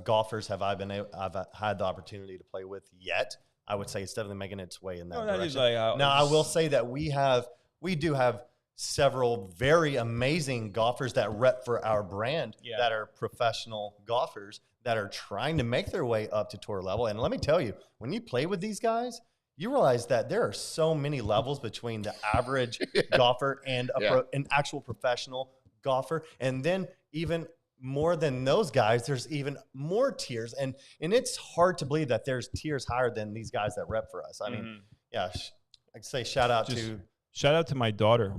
golfers I've had the opportunity to play with yet. I would say it's definitely making its way in that direction. Now, I will say that we do have several very amazing golfers that rep for our brand that are professional golfers that are trying to make their way up to tour level. And let me tell you, when you play with these guys, you realize that there are so many levels between the average golfer and an actual professional golfer. And then even more than those guys, there's even more tiers. And it's hard to believe that there's tiers higher than these guys that rep for us. I mean, I'd say shout out to my daughter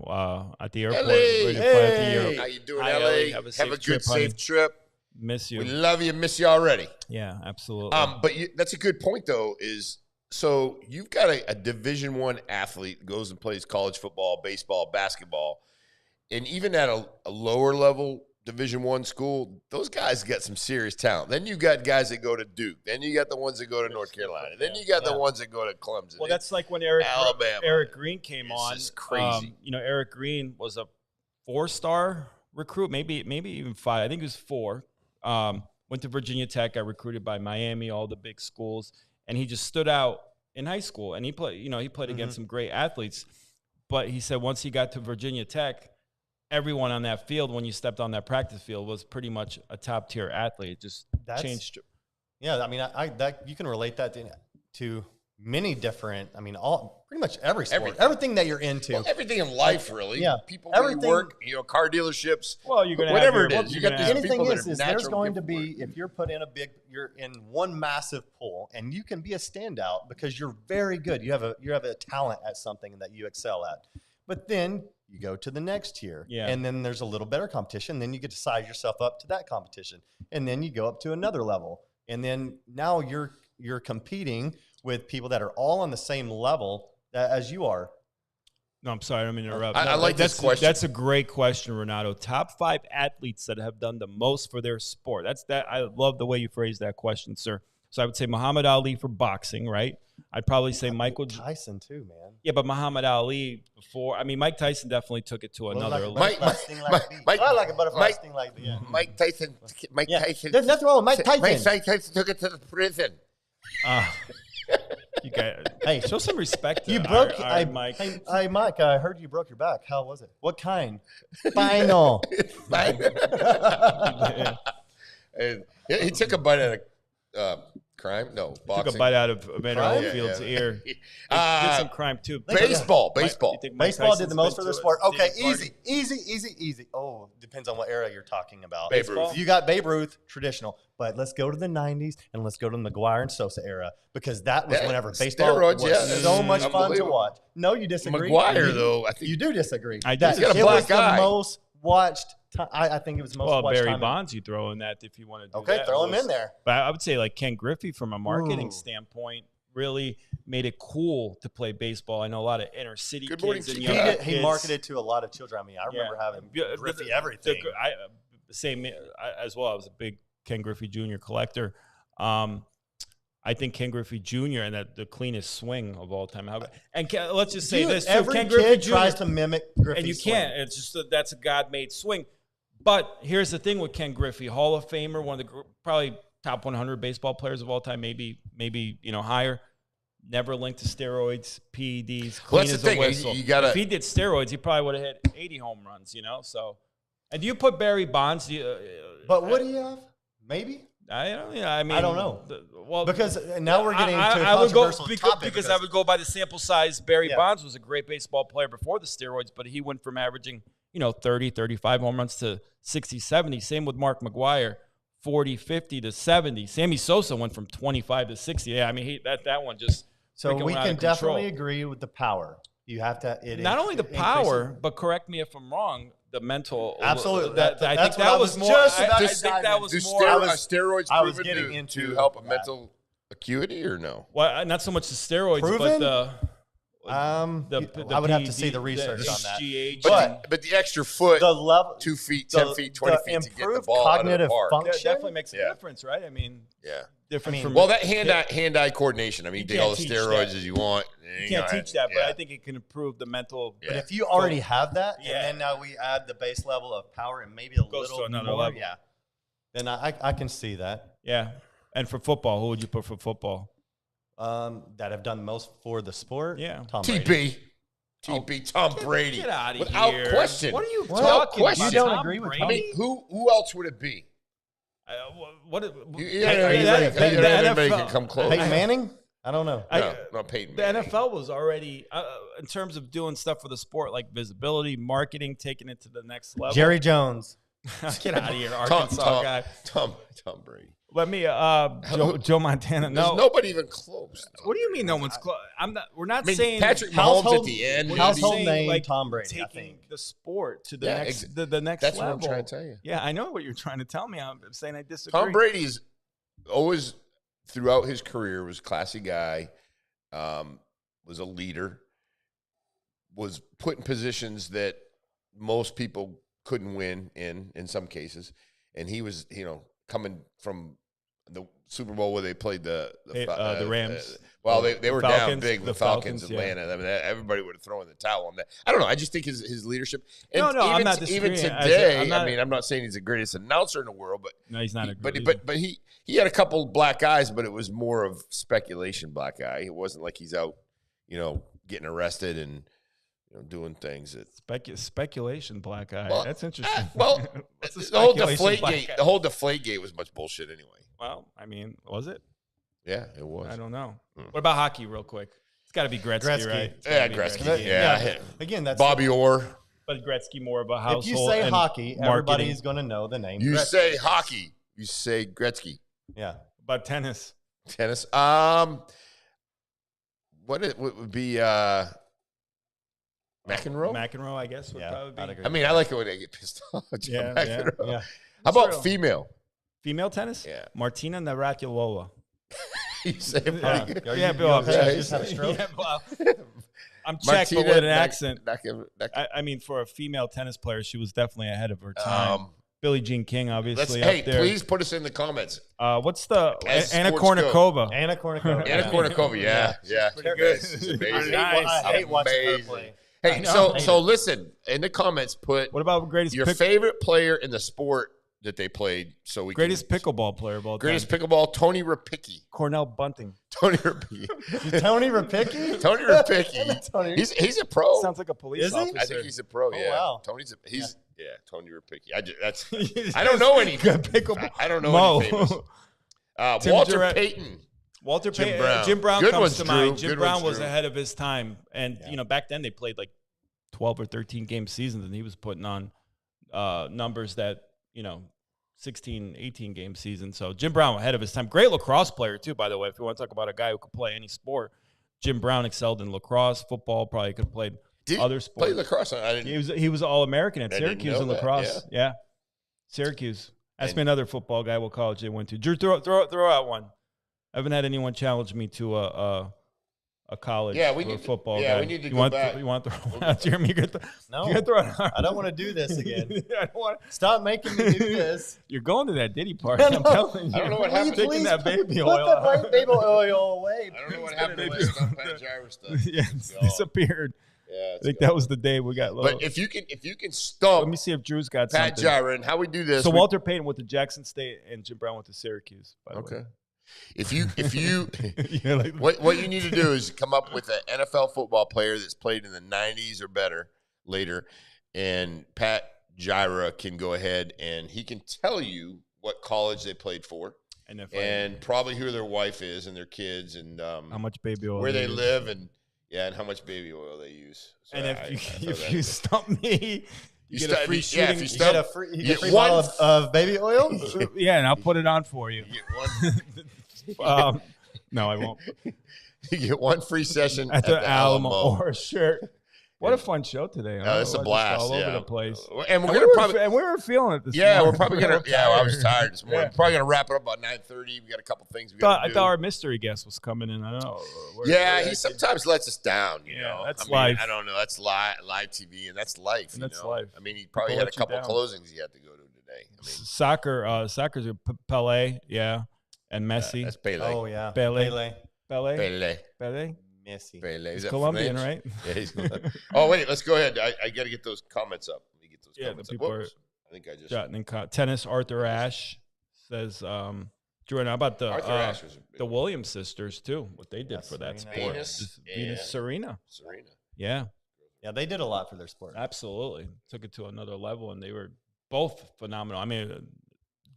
at the airport. Hey, how you doing, LA? Have a good, safe trip. Miss you. We love you. Miss you already. Yeah, absolutely. But that's a good point, though, so you've got a Division I athlete, goes and plays college football, baseball, basketball, and even at a lower level Division I school, those guys got some serious talent. Then you got guys that go to Duke. Then you got the ones that go to North Carolina. Then you got the ones that go to Clemson. Well, that's like when Eric Green came on. This is crazy. Eric Green was a 4-star recruit, maybe even 5. I think it was 4. Went to Virginia Tech, got recruited by Miami, all the big schools, and he just stood out in high school. And he played against some great athletes. But he said once he got to Virginia Tech, everyone on that field, when you stepped on that practice field, was pretty much a top tier athlete. It just changed. Yeah, I mean, that you can relate that to many different. I mean, pretty much every sport, everything that you're into, everything in life, really. Yeah, people where you work, car dealerships. Well, you're gonna whatever have it is. You got these anything people that is are there's going to gift be if you're put in you're in one massive pool, and you can be a standout because you're very good. You have a talent at something that you excel at, but then you go to the next tier, and then there's a little better competition. Then you get to size yourself up to that competition, and then you go up to another level, and then now you're competing with people that are all on the same level as you are. No, I'm sorry, I'm interrupting. I like this question. That's a great question, Renato. Top 5 athletes that have done the most for their sport. I love the way you phrased that question, sir. So I would say Muhammad Ali for boxing, right? I'd probably say Michael Tyson too, man. Yeah, but Muhammad Ali before. I mean, Mike Tyson definitely took it to another level. I like a butterfly sting like that. Mike Tyson. There's nothing wrong with Mike Tyson. Mike Tyson took it to the prison. You guys, hey, show some respect. You broke, Mike. Hey, Mike. I heard you broke your back. How was it? What kind? Spinal. He took a bite out of crime. No, boxing. Took a bite out of Evander Holyfield's ear. He did some crime too. Baseball. Baseball did the most for their sport. Okay, easy. Oh, depends on what era you're talking about. Babe Ruth. You got Babe Ruth, traditional. But let's go to the 90s and let's go to the McGuire and Sosa era because that was whenever baseball was so much fun to watch. No, you disagree. McGuire, though, I think you do disagree. I do. He's got a black eye. The most watched. I think it was the most watched. Barry Bonds, you throw in that if you want to do that. Okay, throw him in there. But I would say like Ken Griffey from a marketing standpoint really made it cool to play baseball. I know a lot of inner city kids and young kids. He marketed to a lot of children. I mean, I remember having Griffey everything. Same as well. I was a big Ken Griffey Jr. collector. I think Ken Griffey Jr. and the cleanest swing of all time. Let's just say this: every Ken kid Griffey Jr. tries to mimic Griffey's and you swing. can't. It's just that's a God-made swing. But here's the thing with Ken Griffey, Hall of Famer, one of the probably top 100 baseball players of all time, maybe higher. Never linked to steroids, PEDs, clean as a whistle. If he did steroids, he probably would have hit 80 home runs. So, and do you put Barry Bonds? But would he have? Maybe. I mean, I don't know. Well, Because now we're getting into a I would go controversial topic. because I would go by the sample size. Barry Yeah. Bonds was a great baseball player before the steroids, but he went from averaging 30, 35 home runs to 60, 70. Same with Mark McGwire, 40, 50 to 70. Sammy Sosa went from 25 to 60. Yeah, I mean that one just So freaking we went out can of control. definitely agree with the power. You have to. Not only the power, but correct me if I'm wrong. The mental, Absolutely. I That's think what that I was was more. just I about to think dive that in. was Do more. steroids I was proven getting to into help a that. mental acuity or no? Well, not so much the steroids, Proven? but I would have to see the research on that. HGH. But the extra foot, The level, 2 feet, 10 feet, 20 feet to get the improved ball out of the cognitive park. that function. definitely makes a Yeah. difference, right? I mean, Yeah. different from Well, that hand-eye coordination. I mean, you take can't all the teach steroids that. as you want. you can't teach that, but Yeah. I think it can improve the mental. Yeah. But if you already have that, Yeah. and then now we add the base level of power and maybe a Goes to little another more, level. yeah, then I can see that. Yeah, and for football, who would you put for football? That have done most for the sport. Yeah. Tom Brady. TB, Tom Brady. Get out of Without here! question. What are you What? talking question. about? You don't Tom agree with Brady? I mean, who else would it be? What? Anybody can come close. Peyton Manning? I don't know. No, not Peyton The Manning. NFL was already, in terms of doing stuff for the sport, like visibility, marketing, taking it to the next level. Jerry Jones. Get out of here, Arkansas guy. Tom Brady. Let me, Joe Montana. There's No, nobody even close. what do you mean no one's close? I'm not. We're not I mean, saying Patrick Mahomes household- at the end. we're maybe. household saying, name like, Tom Brady, I taking think. the sport to the Yeah, next, the next That's level. what I'm trying to tell you. Yeah, I know what you're trying to tell me. I'm saying I disagree. Tom Brady's always, throughout his career, was a classy guy, was a leader, was put in positions that most people couldn't win in some cases. And he was, coming from the Super Bowl where they played the Rams. They were Falcons, down big the with Falcons, Falcons, yeah. Atlanta. I mean, everybody would have thrown the towel on that. I don't know. I just think his leadership. And No, even, I'm not even disagreeing. today, I'm not saying he's the greatest announcer in the world, but No, he's not a but good but he had a couple black eyes, but it was more of speculation black eye. It wasn't like he's out, getting arrested and doing things that speculation, black eye. Well, That's interesting. What's the whole speculation, black Deflategate, eye? the whole Deflategate was much bullshit anyway. Well, I mean, was it? Yeah, it was. I don't know. Mm. What about hockey, real quick? It's got to be Gretzky, Gretzky. right? It's Yeah, gotta be Gretzky. Yeah. Again, that's Bobby Orr. But Gretzky more of a household. If you say and hockey, marketing. everybody's going to know the name. You Gretzky. say hockey. You say Gretzky. Yeah. But tennis. Tennis. What would be McEnroe? McEnroe, I guess, would Yeah, probably I'd be. agree. I mean, I like it when they get pissed off. Yeah, McEnroe. Yeah. How about True. female? Female tennis? Yeah. Martina Navratilova. You say it Yeah, pretty good. yeah, you Bill. okay? Just had a stroke? Yeah, well, I'm Czech, but with an accent. I mean, for a female tennis player, she was definitely ahead of her time. Billie Jean King, obviously. Hey, up there. please put us in the comments. What's the As Anna sports go. Kournikova? Anna Kournikova. Anna Kournikova, yeah. pretty good. This is amazing. Nice. I hate watching her Amazing. play. I Hey, know. so listen, in the comments, put What about greatest your favorite player in the sport that they played, so we greatest can, pickleball player of all greatest time? pickleball, Tony Rapicki. Cornell Bunting. Tony Rapicki. Tony Rapicki? Tony Rapicki. Tony. He's a pro. Sounds like a police Is he? officer. I think he's a pro. Oh, Yeah. wow. Tony Rapicki. I don't know any. Pickleball. I don't know Mo. any famous. Tim Walter Jarrett. Payton. Walter Jim Payton. Brown. Jim Brown Good comes ones, to Drew. mind. Jim Good Brown ones, was Drew. ahead of his time, and back then they played like 12 or 13 game seasons, and he was putting on numbers that 16, 18 game seasons. So Jim Brown ahead of his time. Great lacrosse player too, by the way. If you want to talk about a guy who could play any sport, Jim Brown excelled in lacrosse, football. Probably could have played Did other he sports. play lacrosse? I didn't. He was all American at I didn't Syracuse know in that, lacrosse. Yeah. Syracuse. Ask And- me another football guy what college they went to. Drew, throw out one. I haven't had anyone challenge me to a college Yeah, we or need a to- football yeah, guy. we need to you go want back. You want to throw one out, Jeremy? You're No. gonna throw it out. I don't want to do this again. I don't want. Stop making me do this. You're going to that Diddy party. I I'm know. telling you. I don't know what Will you happened. Taking that baby put oil that out. baby oil away. I don't know what It's happened to gonna that do- stuff, Pat Gyro stuff. Yeah, it's Gone. disappeared. Yeah, I it's think gone. that was the day we got low. But if you can stump Let me see if Drew's got Pat something. Gyron, how we do this? So we- Walter Payton went to Jackson State and Jim Brown went to Syracuse. By the way. Okay. If you Yeah, like- what you need to do is come up with an NFL football player that's played in the 90s or better later, and Pat Gyra can go ahead and he can tell you what college they played for. and probably who their wife is and their kids and how much baby oil where they use. live and how much baby oil they use. So and if you stump me, you get a free shooting. You get a free bottle of baby oil. Yeah, and I'll put it on for you. You get one. No, I won't. You get one free session at the Alamo or a shirt. What a fun show today! Oh, it's a blast! All over the place, and we were feeling it this morning. We're probably gonna. I was tired this morning. Probably gonna wrap it up about 9:30. We got a couple things. I thought our mystery guest was coming in. I don't know. He sometimes lets us down. You know, that's life. I don't know. That's live TV, and that's life. That's life. I mean, he probably had a couple closings he had to go to today. I mean, soccer's Pelé, and Messi. That's Pele. Oh yeah, Pele. Messi. Pele. He's Colombian, right? Yeah, he's Colombian. Oh, wait, let's go ahead. I got to get those comments up. Let me get those comments the people up. are I think I just jotting in tennis. Arthur Ashe says, Jordan, how about the Williams sisters too? What they did for that sport. Venus, Serena. Yeah. Yeah, they did a lot for their sport. Absolutely. Took it to another level, and they were both phenomenal. I mean,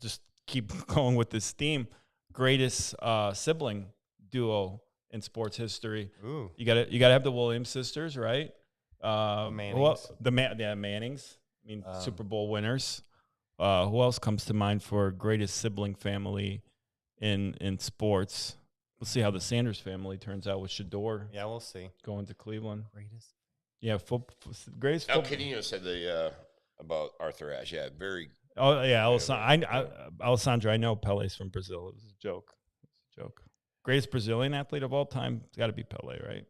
just keep going with this theme. Greatest sibling duo in sports history. Ooh. You gotta have the Williams sisters, right? Mannings. Mannings. I mean, Super Bowl winners. Who else comes to mind for greatest sibling family in sports? We'll see how the Sanders family turns out with Shador. Yeah, we'll see. Going to Cleveland. Greatest. Yeah, greatest. Al Cadino said about Arthur Ashe. Yeah, very. Oh yeah, Alessandro. I know Pele's from Brazil. It was a joke. Greatest Brazilian athlete of all time. It's got to be Pele, right?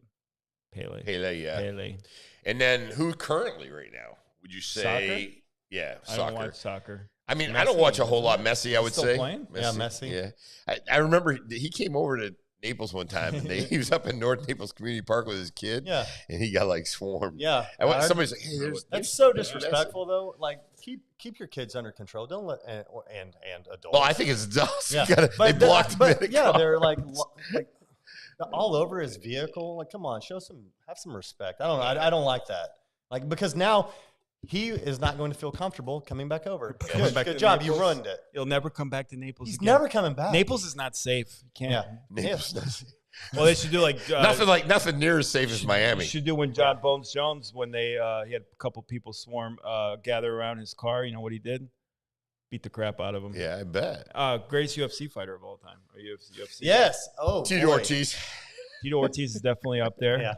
Pele, yeah. Pele. And then who currently right now? Would you say? Soccer? Yeah, I don't watch soccer. I mean, Messi, I don't watch a whole lot. Messi, I would still say. Playing? Messi. Yeah, I remember he came over to Naples one time, and he was up in North Naples Community Park with his kid. Yeah, and he got like swarmed. Yeah, and somebody's like, "Hey, that's so disrespectful, though. Like, keep your kids under control. Don't let and adults. Well, I think it's dust. Yeah, they blocked him in the car. They're like all over his vehicle. Like, come on, have some respect. I don't know. I don't like that. Like, because now he is not going to feel comfortable coming back over. Good job. Naples. You ruined it. He'll never come back to Naples. He's again. never coming back. Naples is not safe. You can't. Yeah. Naples. Well, they should do like nothing near as safe as Miami. Should do when John Bones Jones, when they he had a couple people gather around his car. You know what he did? Beat the crap out of him. Yeah, I bet. Greatest UFC fighter of all time. Or UFC. Yes. Oh, Tito Ortiz. Tito Ortiz is definitely up there. Yeah.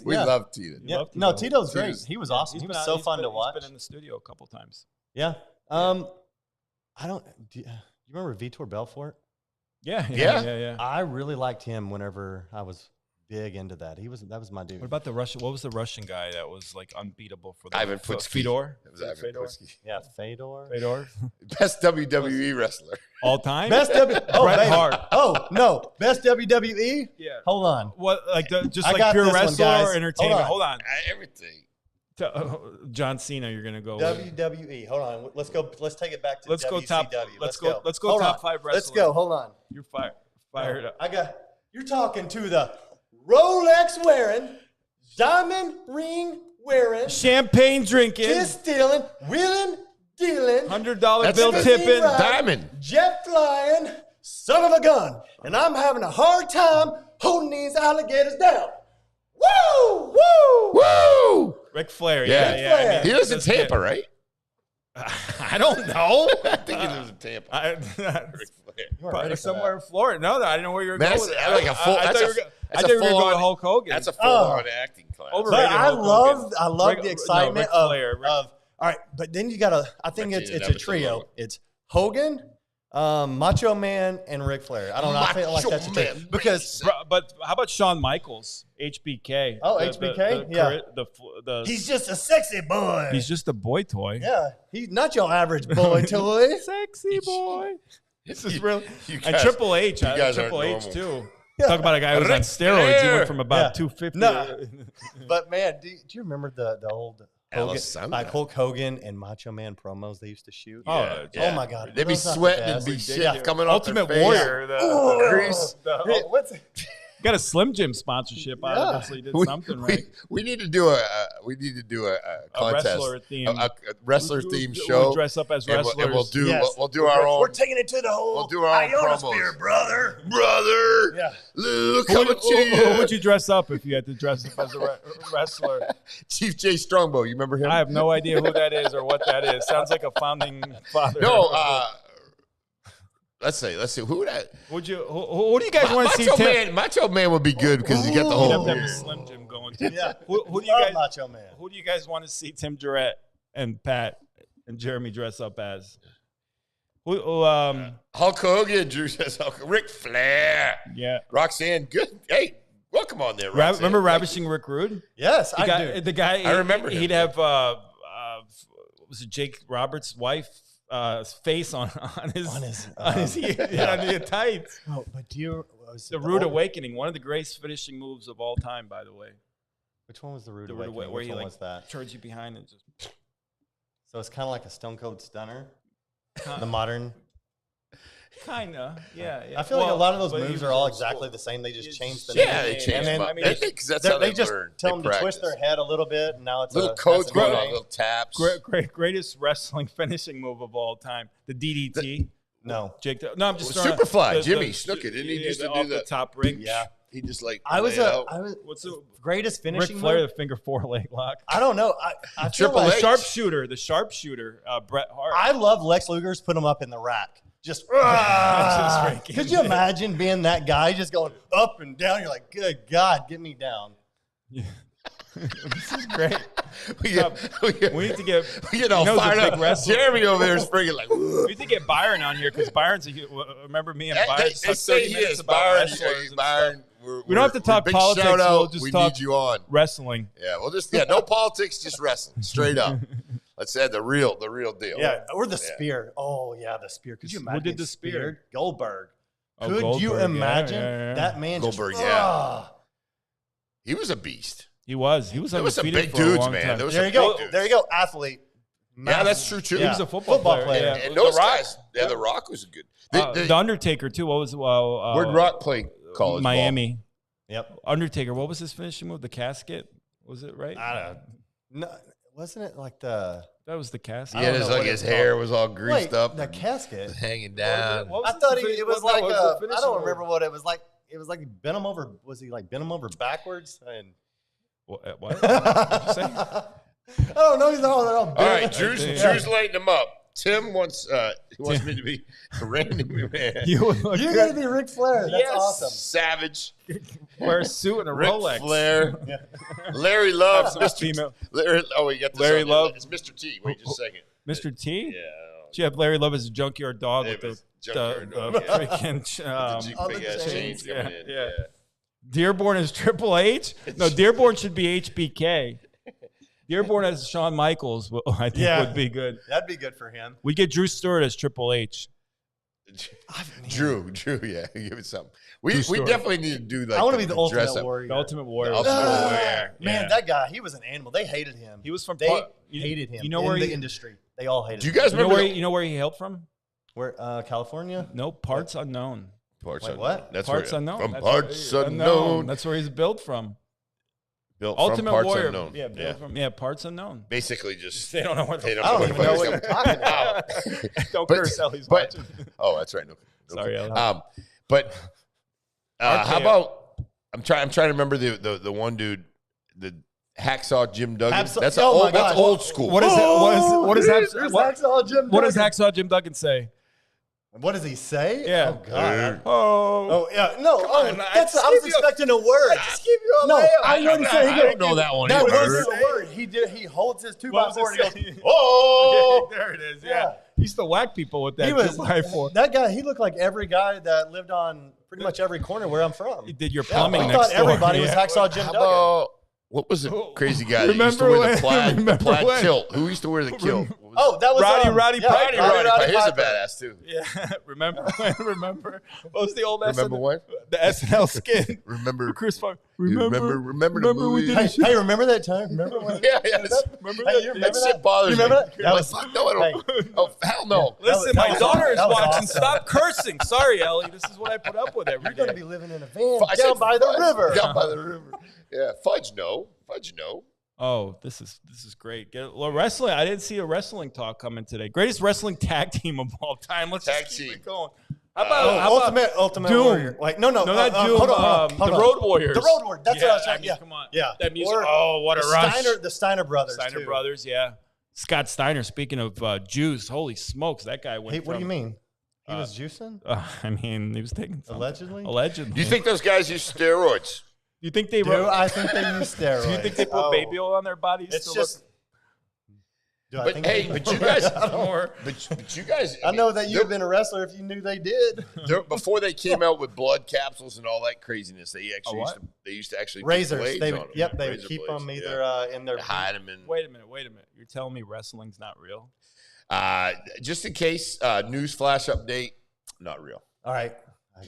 We love Tito. Yeah. No, Tito's great. He was awesome. He was so fun to watch. He's been in the studio a couple times. Yeah. Do you remember Vitor Belfort? Yeah. I really liked him whenever I was big into that. That was my dude. What about the Russian? What was the Russian guy that was like unbeatable for the Ivan Putsky. Fedor? It was Ivan Putsky. Yeah, Fedor. Best WWE wrestler all time. Best Bret Hart. Oh no, best WWE. Yeah. Hold on. What pure wrestler or entertainment? Hold on. Everything. John Cena, you're gonna go WWE. Hold on. Let's go. Let's take it back to let's WCW. go top. Let's go Hold top on. 5 wrestlers. Let's go. Hold on. You're fired up. You're talking to the Rolex wearing, diamond ring wearing, champagne drinking, kiss stealing, wheeling, dealing, $100 bill tipping, diamond, jet flying, son of a gun, and I'm having a hard time holding these alligators down. Woo! Woo! Woo! Ric Flair. Yeah. I mean, he lives in Tampa, right? I don't know. I think he lives in Tampa. Probably somewhere in Florida. No, I didn't know where you were going with it. Like a full. I thought you were going to Hulk Hogan. That's a full-on acting class. But I love the excitement of all right, but then you gotta. I think it's a trio. It's Hogan, Macho Man, and Ric Flair. I don't know. I feel like that's a trio because. But how about Shawn Michaels, HBK? Oh, HBK, he's just a sexy boy. He's just a boy toy. Yeah, he's not your average boy toy. Sexy boy. This is real. And Triple H, Triple H too. Yeah. Talk about a guy who was on steroids. He went from about 250. No. But man, do you remember the old Hulk Hogan and Macho Man promos they used to shoot? Oh my God, they'd be sweating and be shit coming off Ultimate Warrior. The grease. Got a Slim Jim sponsorship out of it, so you did something right. We need to do a contest, wrestler theme, a wrestler themed We'll show. dress up as and wrestlers. we'll do our own. We're taking it to the whole. We'll do our own promos, brother. Yeah, look how much Who would you dress up if you had to dress up as a wrestler? Chief J Strongbow. You remember him? I have no idea who that is or what that is. Sounds like a founding father. No. Let's see. Who would that? Who do you guys want to see? Macho Man would be good because he got the whole. You'd have to have a Slim Jim going. Yeah. Who do you guys? Macho Man. Who do you guys want to see Tim Jarrett and Pat and Jeremy dress up as? Hulk Hogan, Drew says Ric Flair. Yeah. Roxanne, good. Hey, welcome on there, Roxanne. Remember Ravishing Rick Rude? Yes, I do. The guy. I remember him. He'd have what was it, Jake Roberts' wife? Face on the tights. Oh, but the Rude Awakening, one of the greatest finishing moves of all time, by the way. Which one was the Rude Awakening? Where he was that? Turns you behind and just. So it's kind of like a Stone Cold Stunner, the modern. Kinda, yeah. I feel like a lot of those moves are all exactly the same. They just changed the name. Yeah, they changed them. Because that's how they just learn. tell them to twist their head a little bit, and now it's little codes going on, little taps. Greatest wrestling finishing move of all time, the DDT. No, Jake. No, I'm just Superfly. Jimmy Snuka, didn't he used to do the top ring? Yeah, he just like. I was what's the greatest finishing Ric Flair, move? the finger 4-leg lock. I don't know. I feel Triple like H. The sharpshooter, Bret Hart. I love Lex Luger's put him up in the rack. Just could you imagine being that guy just going up and down? You're like, good God, get me down. Yeah. This is great. We need to get all fired up. Jeremy over there is freaking like. We need to get Byron on here because Byron's remember me and Byron. They say he is Byron. We don't have to talk politics. We'll just talk need you on wrestling. Yeah, we'll just no politics, just wrestling, straight up. Let's add the real deal. Yeah, or the spear. Oh yeah, the spear. Could you imagine? Who did the spear? Goldberg. Could Goldberg, you imagine that man? Goldberg, he was a beast. He was. There was some big dudes, man. There you go. There you go. Athlete. Yeah, that's true too. He was a football player. Yeah. And those guys. Yeah, The Rock was a good. The Undertaker too. What was where'd Rock play college? Miami. Ball? Yep. Undertaker. What was his finishing move? The casket. Was it right? I don't know. No, wasn't it like the? That was the casket. Yeah, like his hair was all greased up. The casket hanging down. I thought it was like I don't remember what it was like. It was like bent him over. Was he like bent him over backwards? And what? What did you say? I don't know. They're all right, Drew's lighting him up. Tim wants me to be Randy McMahon. You're going to be Ric Flair. That's awesome. Savage. Wear a suit and a Ric Rolex. Flair. Yeah. Larry Love. Mr. T. We got this Larry Love. It's Mr. T. Wait just a second. Mr. T? Yeah. Do you have Larry Love as a junkyard dog with the freaking chains coming in. Yeah. Dearborn is Triple H? No, Dearborn should be HBK. Dearborn as Shawn Michaels, I think would be good. That'd be good for him. We get Drew Stewart as Triple H. Drew, yeah, give it something. We definitely need to do like. I want to be the Ultimate Warrior. The Ultimate Warrior. Man, that guy, he was an animal. They hated him. He was from. They hated him. You know where in the industry? They all hated. Do you guys remember? You know where he hailed from? Where California? No, parts unknown. Parts unknown. What? That's parts unknown. From parts unknown. That's where he's built from. Ultimate Warrior. Parts Unknown. Yeah, Parts Unknown. Basically, just they don't know what. I don't even know what you're talking about. Don't curse, Ellie's watching. Oh, that's right. No, sorry, Ellie. But how about? I'm trying to remember the one dude, the Hacksaw Jim Duggan. That's old school. What is it? What is Hacksaw Jim Duggan? What does Hacksaw Jim Duggan say? What does he say? Yeah. Oh God. Oh yeah. No. I was expecting a word. I just give you a no. I don't know that one. That wasn't a word. He did. He holds his 2x4 and he goes, "Oh, there it is." Yeah. He used to whack people with that 2x4. That guy. He looked like every guy that lived on pretty much every corner where I'm from. He did your plumbing. I thought everybody was Hacksaw Jim Duggan. What was the crazy guy that used to wear the plaid tilt? Who used to wear the kilt? Oh, that was Roddy yeah, Piper. Roddy Piper. He's a Piper. badass too. Yeah, remember? What was the old Remember SNL? what? The SNL skit. Remember Chris Farley. remember the movie? we did Hey, hey, remember that time? Remember when? Yeah. Remember Hey, that? you remember That shit that? bothers You remember me. that? That I'm was- like, fuck, no, I don't. Oh, hell no. Listen, that my was daughter awesome. is That was watching. awesome. Stop cursing. Sorry, Ellie. This is what I put up with every You're going to day. be living in a van I said down by the fudge. river. Down by the river. Yeah, fudge no. Oh, this is great. Well, wrestling. I didn't see a wrestling talk coming today. Greatest wrestling tag team of all time. Let's Tag just keep team. it going. How about Ultimate Doom? Warrior. Like, no, No, not Doom. Hold on. The Road Warriors. The Road Warriors. That's what I was I trying. mean, Yeah, come on. yeah. That music. Or Oh, what a rush. The Steiner brothers. Steiner too. brothers. Yeah. Scott Steiner. Speaking of Jews, holy smokes, that guy went. Hey, what do you from- mean? He was juicing? I mean, he was taking something. Allegedly? Allegedly. Do you think those guys use steroids? Do you think they? Do I think they use steroids? Do you think they put baby oil on their bodies? It's to just. Do I But think hey, they- but you guys, I don't- more? but you guys, I know that you've been a wrestler if you knew they did. before they came out with blood capsules and all that craziness. They actually used to actually put Razors. blades They on would, them. yep, they would Razor keep blades, them yeah. either in their. They hide them in. Wait a minute. You're telling me wrestling's not real? Just in case, news flash update, not real. All right.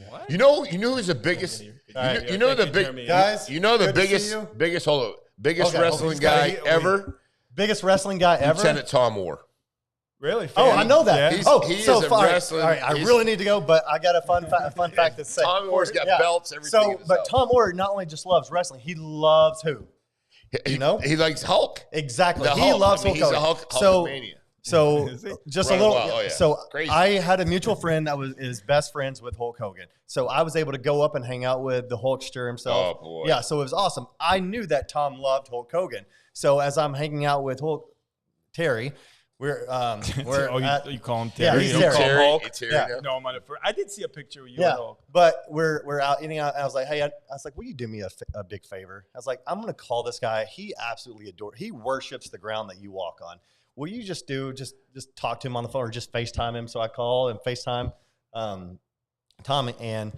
What? You know who's the biggest? right, You know the thank you, big Jeremy. Guys, You know the good to see biggest, you. biggest Okay, hold on, wrestling he's gotta guy hit- ever. Biggest wrestling guy ever. Lieutenant Tom Moore. Really? Oh, I know that. Yeah. He's- he so is a far. wrestling- All right, I he's- really need to go, but I got a fun fact to say. Tom Moore's got Yeah. belts, everything. in So, his but house. Tom Moore not only just loves wrestling, he loves who? He- you know? he likes Hulk. Exactly. The He Hulk. loves I mean, Hulk he's a Hogan. Hulkamania. So Is he? just Right, a little. well, oh, yeah. So Crazy. I had a mutual friend that is best friends with Hulk Hogan. So I was able to go up and hang out with the Hulkster himself. Oh, boy. Yeah. So it was awesome. I knew that Tom loved Hulk Hogan. So as I'm hanging out with Terry, we're Oh, at, you call him Yeah, Terry? he's You don't call him Terry. Hulk? It's Terry Yeah. now. No, I'm on it. I did see a picture of you. yeah. and Hulk. But we're out eating out. And I was like, hey, I was like, will you do me a big favor? I was like, I'm gonna call this guy. He absolutely adores. He worships the ground that you walk on. Will you just talk to him on the phone or just FaceTime him? So I call and FaceTime Tom, and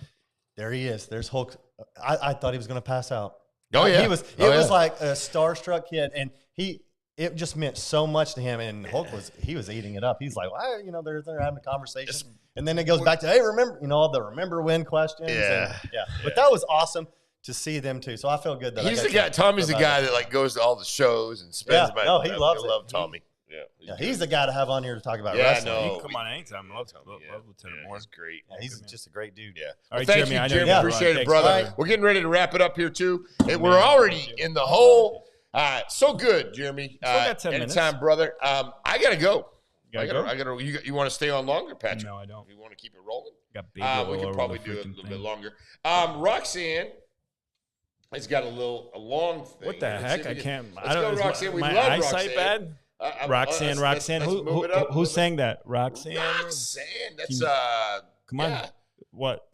there he is. There's Hulk. I thought he was going to pass out. Oh, yeah. It was like a starstruck kid, and it just meant so much to him. And Hulk was eating it up. He's like, well, they're having a conversation, and then it goes back to, hey, remember when questions. Yeah. And, But that was awesome to see them too. So I feel good that He's the guy. Tommy's the guy that like goes to all the shows and spends money. No, he loves it. I love Tommy. Yeah, he's the guy to have on here to talk about Yeah, wrestling. no. Come on, anytime. Love Lieutenant Moore. He's great. Yeah, he's just a great dude. Yeah. All Well, right, thank Jeremy, you, I know Jeremy. you gotta Appreciate run. it, Thanks, brother. brother. We're getting ready to wrap it up here too. And we're already in the hole. So good, Jeremy. Still got 10 minutes. Anytime, brother. I gotta go. You gotta I gotta. You want to stay on longer, Patrick? No, I don't. You want to keep it rolling? Got baby oil We over can probably the do it a freaking little thing. bit longer. Roxanne has got a long thing. What the Let's see heck? if we I can- can't. Let's I don't. go, is Roxanne. We my love eyesight Roxanne. bad? Roxanne. Let's move it up. Who sang that? Roxanne. Roxanne. That's Come on. yeah. What?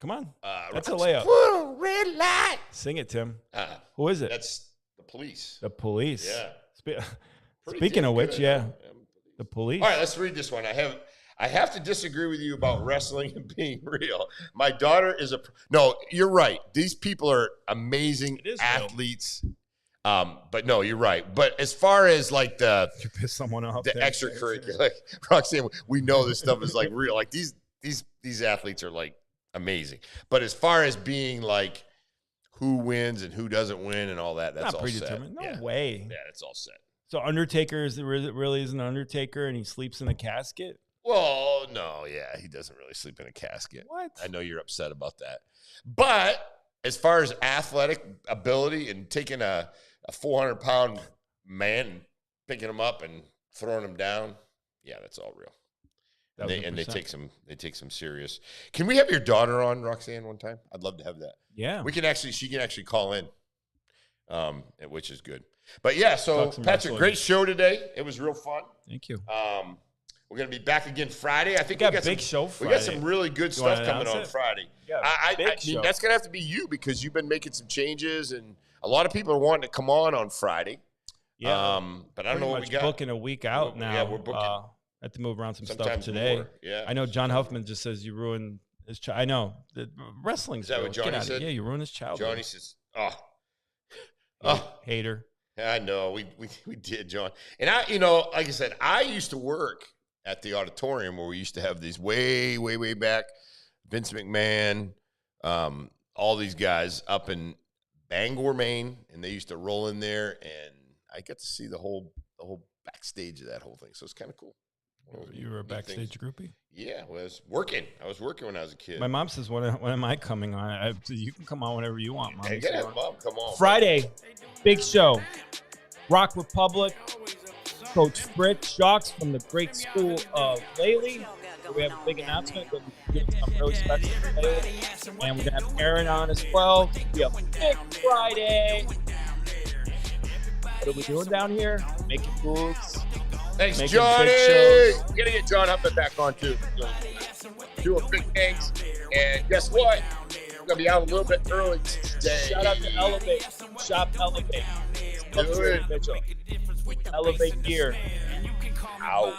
Come on. That's a Roxanne. layup. Put a red light. Sing it, Tim. Uh, Who is it? That's the police. The police. Yeah. Pretty Speaking damn of which, good. yeah, the police. All right, let's read this one. I have to disagree with you about wrestling and being real. My daughter is no. You're right. These people are amazing It is real. athletes. But no, you're right. But as far as like the piss someone off. extracurricular, like Roxanne, we know this stuff is like real. Like these athletes are like amazing. But as far as being like who wins and who doesn't win and all that, that's Not all predetermined. set. No way. Yeah, it's all set. So Undertaker really is an Undertaker, and he sleeps in a casket. Well, no, yeah, he doesn't really sleep in a casket. What? I know you're upset about that. But as far as athletic ability and taking a 400-pound man and picking him up and throwing him down, yeah, that's all real. And they take some serious. Can we have your daughter on, Roxanne, one time? I'd love to have that. Yeah. She can actually call in, which is good. But yeah, so Talk some Patrick, wrestling. great show today. It was real fun. Thank you. We're going to be back again Friday. I think We we got got big some, show We got Friday. some really good You wanna stuff coming announce on it? Friday. Yeah, I big mean, show. that's going to have to be you because you've been making some changes, and a lot of people are wanting to come on Friday. Yeah. But I don't know what we got. Booking a week out now. Yeah, we're booking. I have to move around some Sometimes stuff today. more, yeah. I know John Huffman just says you ruined his child. I know. Wrestling's Is that what real. Get Johnny out of it. said? Yeah, you ruined his childhood. Johnny says, Hater. I know we did, John. And like I said, I used to work at the auditorium where we used to have these way back, Vince McMahon, all these guys up in Bangor, Maine, and they used to roll in there, and I got to see the whole backstage of that whole thing. So it's kind of cool. You were a backstage groupie? Yeah, I was working when I was a kid. My mom says, when am I coming on? You can come on whenever you want, Mom. Hey, yeah, Mom, come on. Friday, big show. Rock Republic, Coach Fritz Jocks from the great school of Laley. We have a big announcement. We're doing something really special for Laley. And we're going to have Aaron on as well. We have a big Friday. What are we doing down here? Making moves. Thanks, Making Johnny. big shows. We're going to get John Huffman back on, too. Doing big things. And guess what? We're going to be out a little bit early today. Shout out to Elevate. Shop Elevate. Do it. Mitchell. Elevate gear. Out.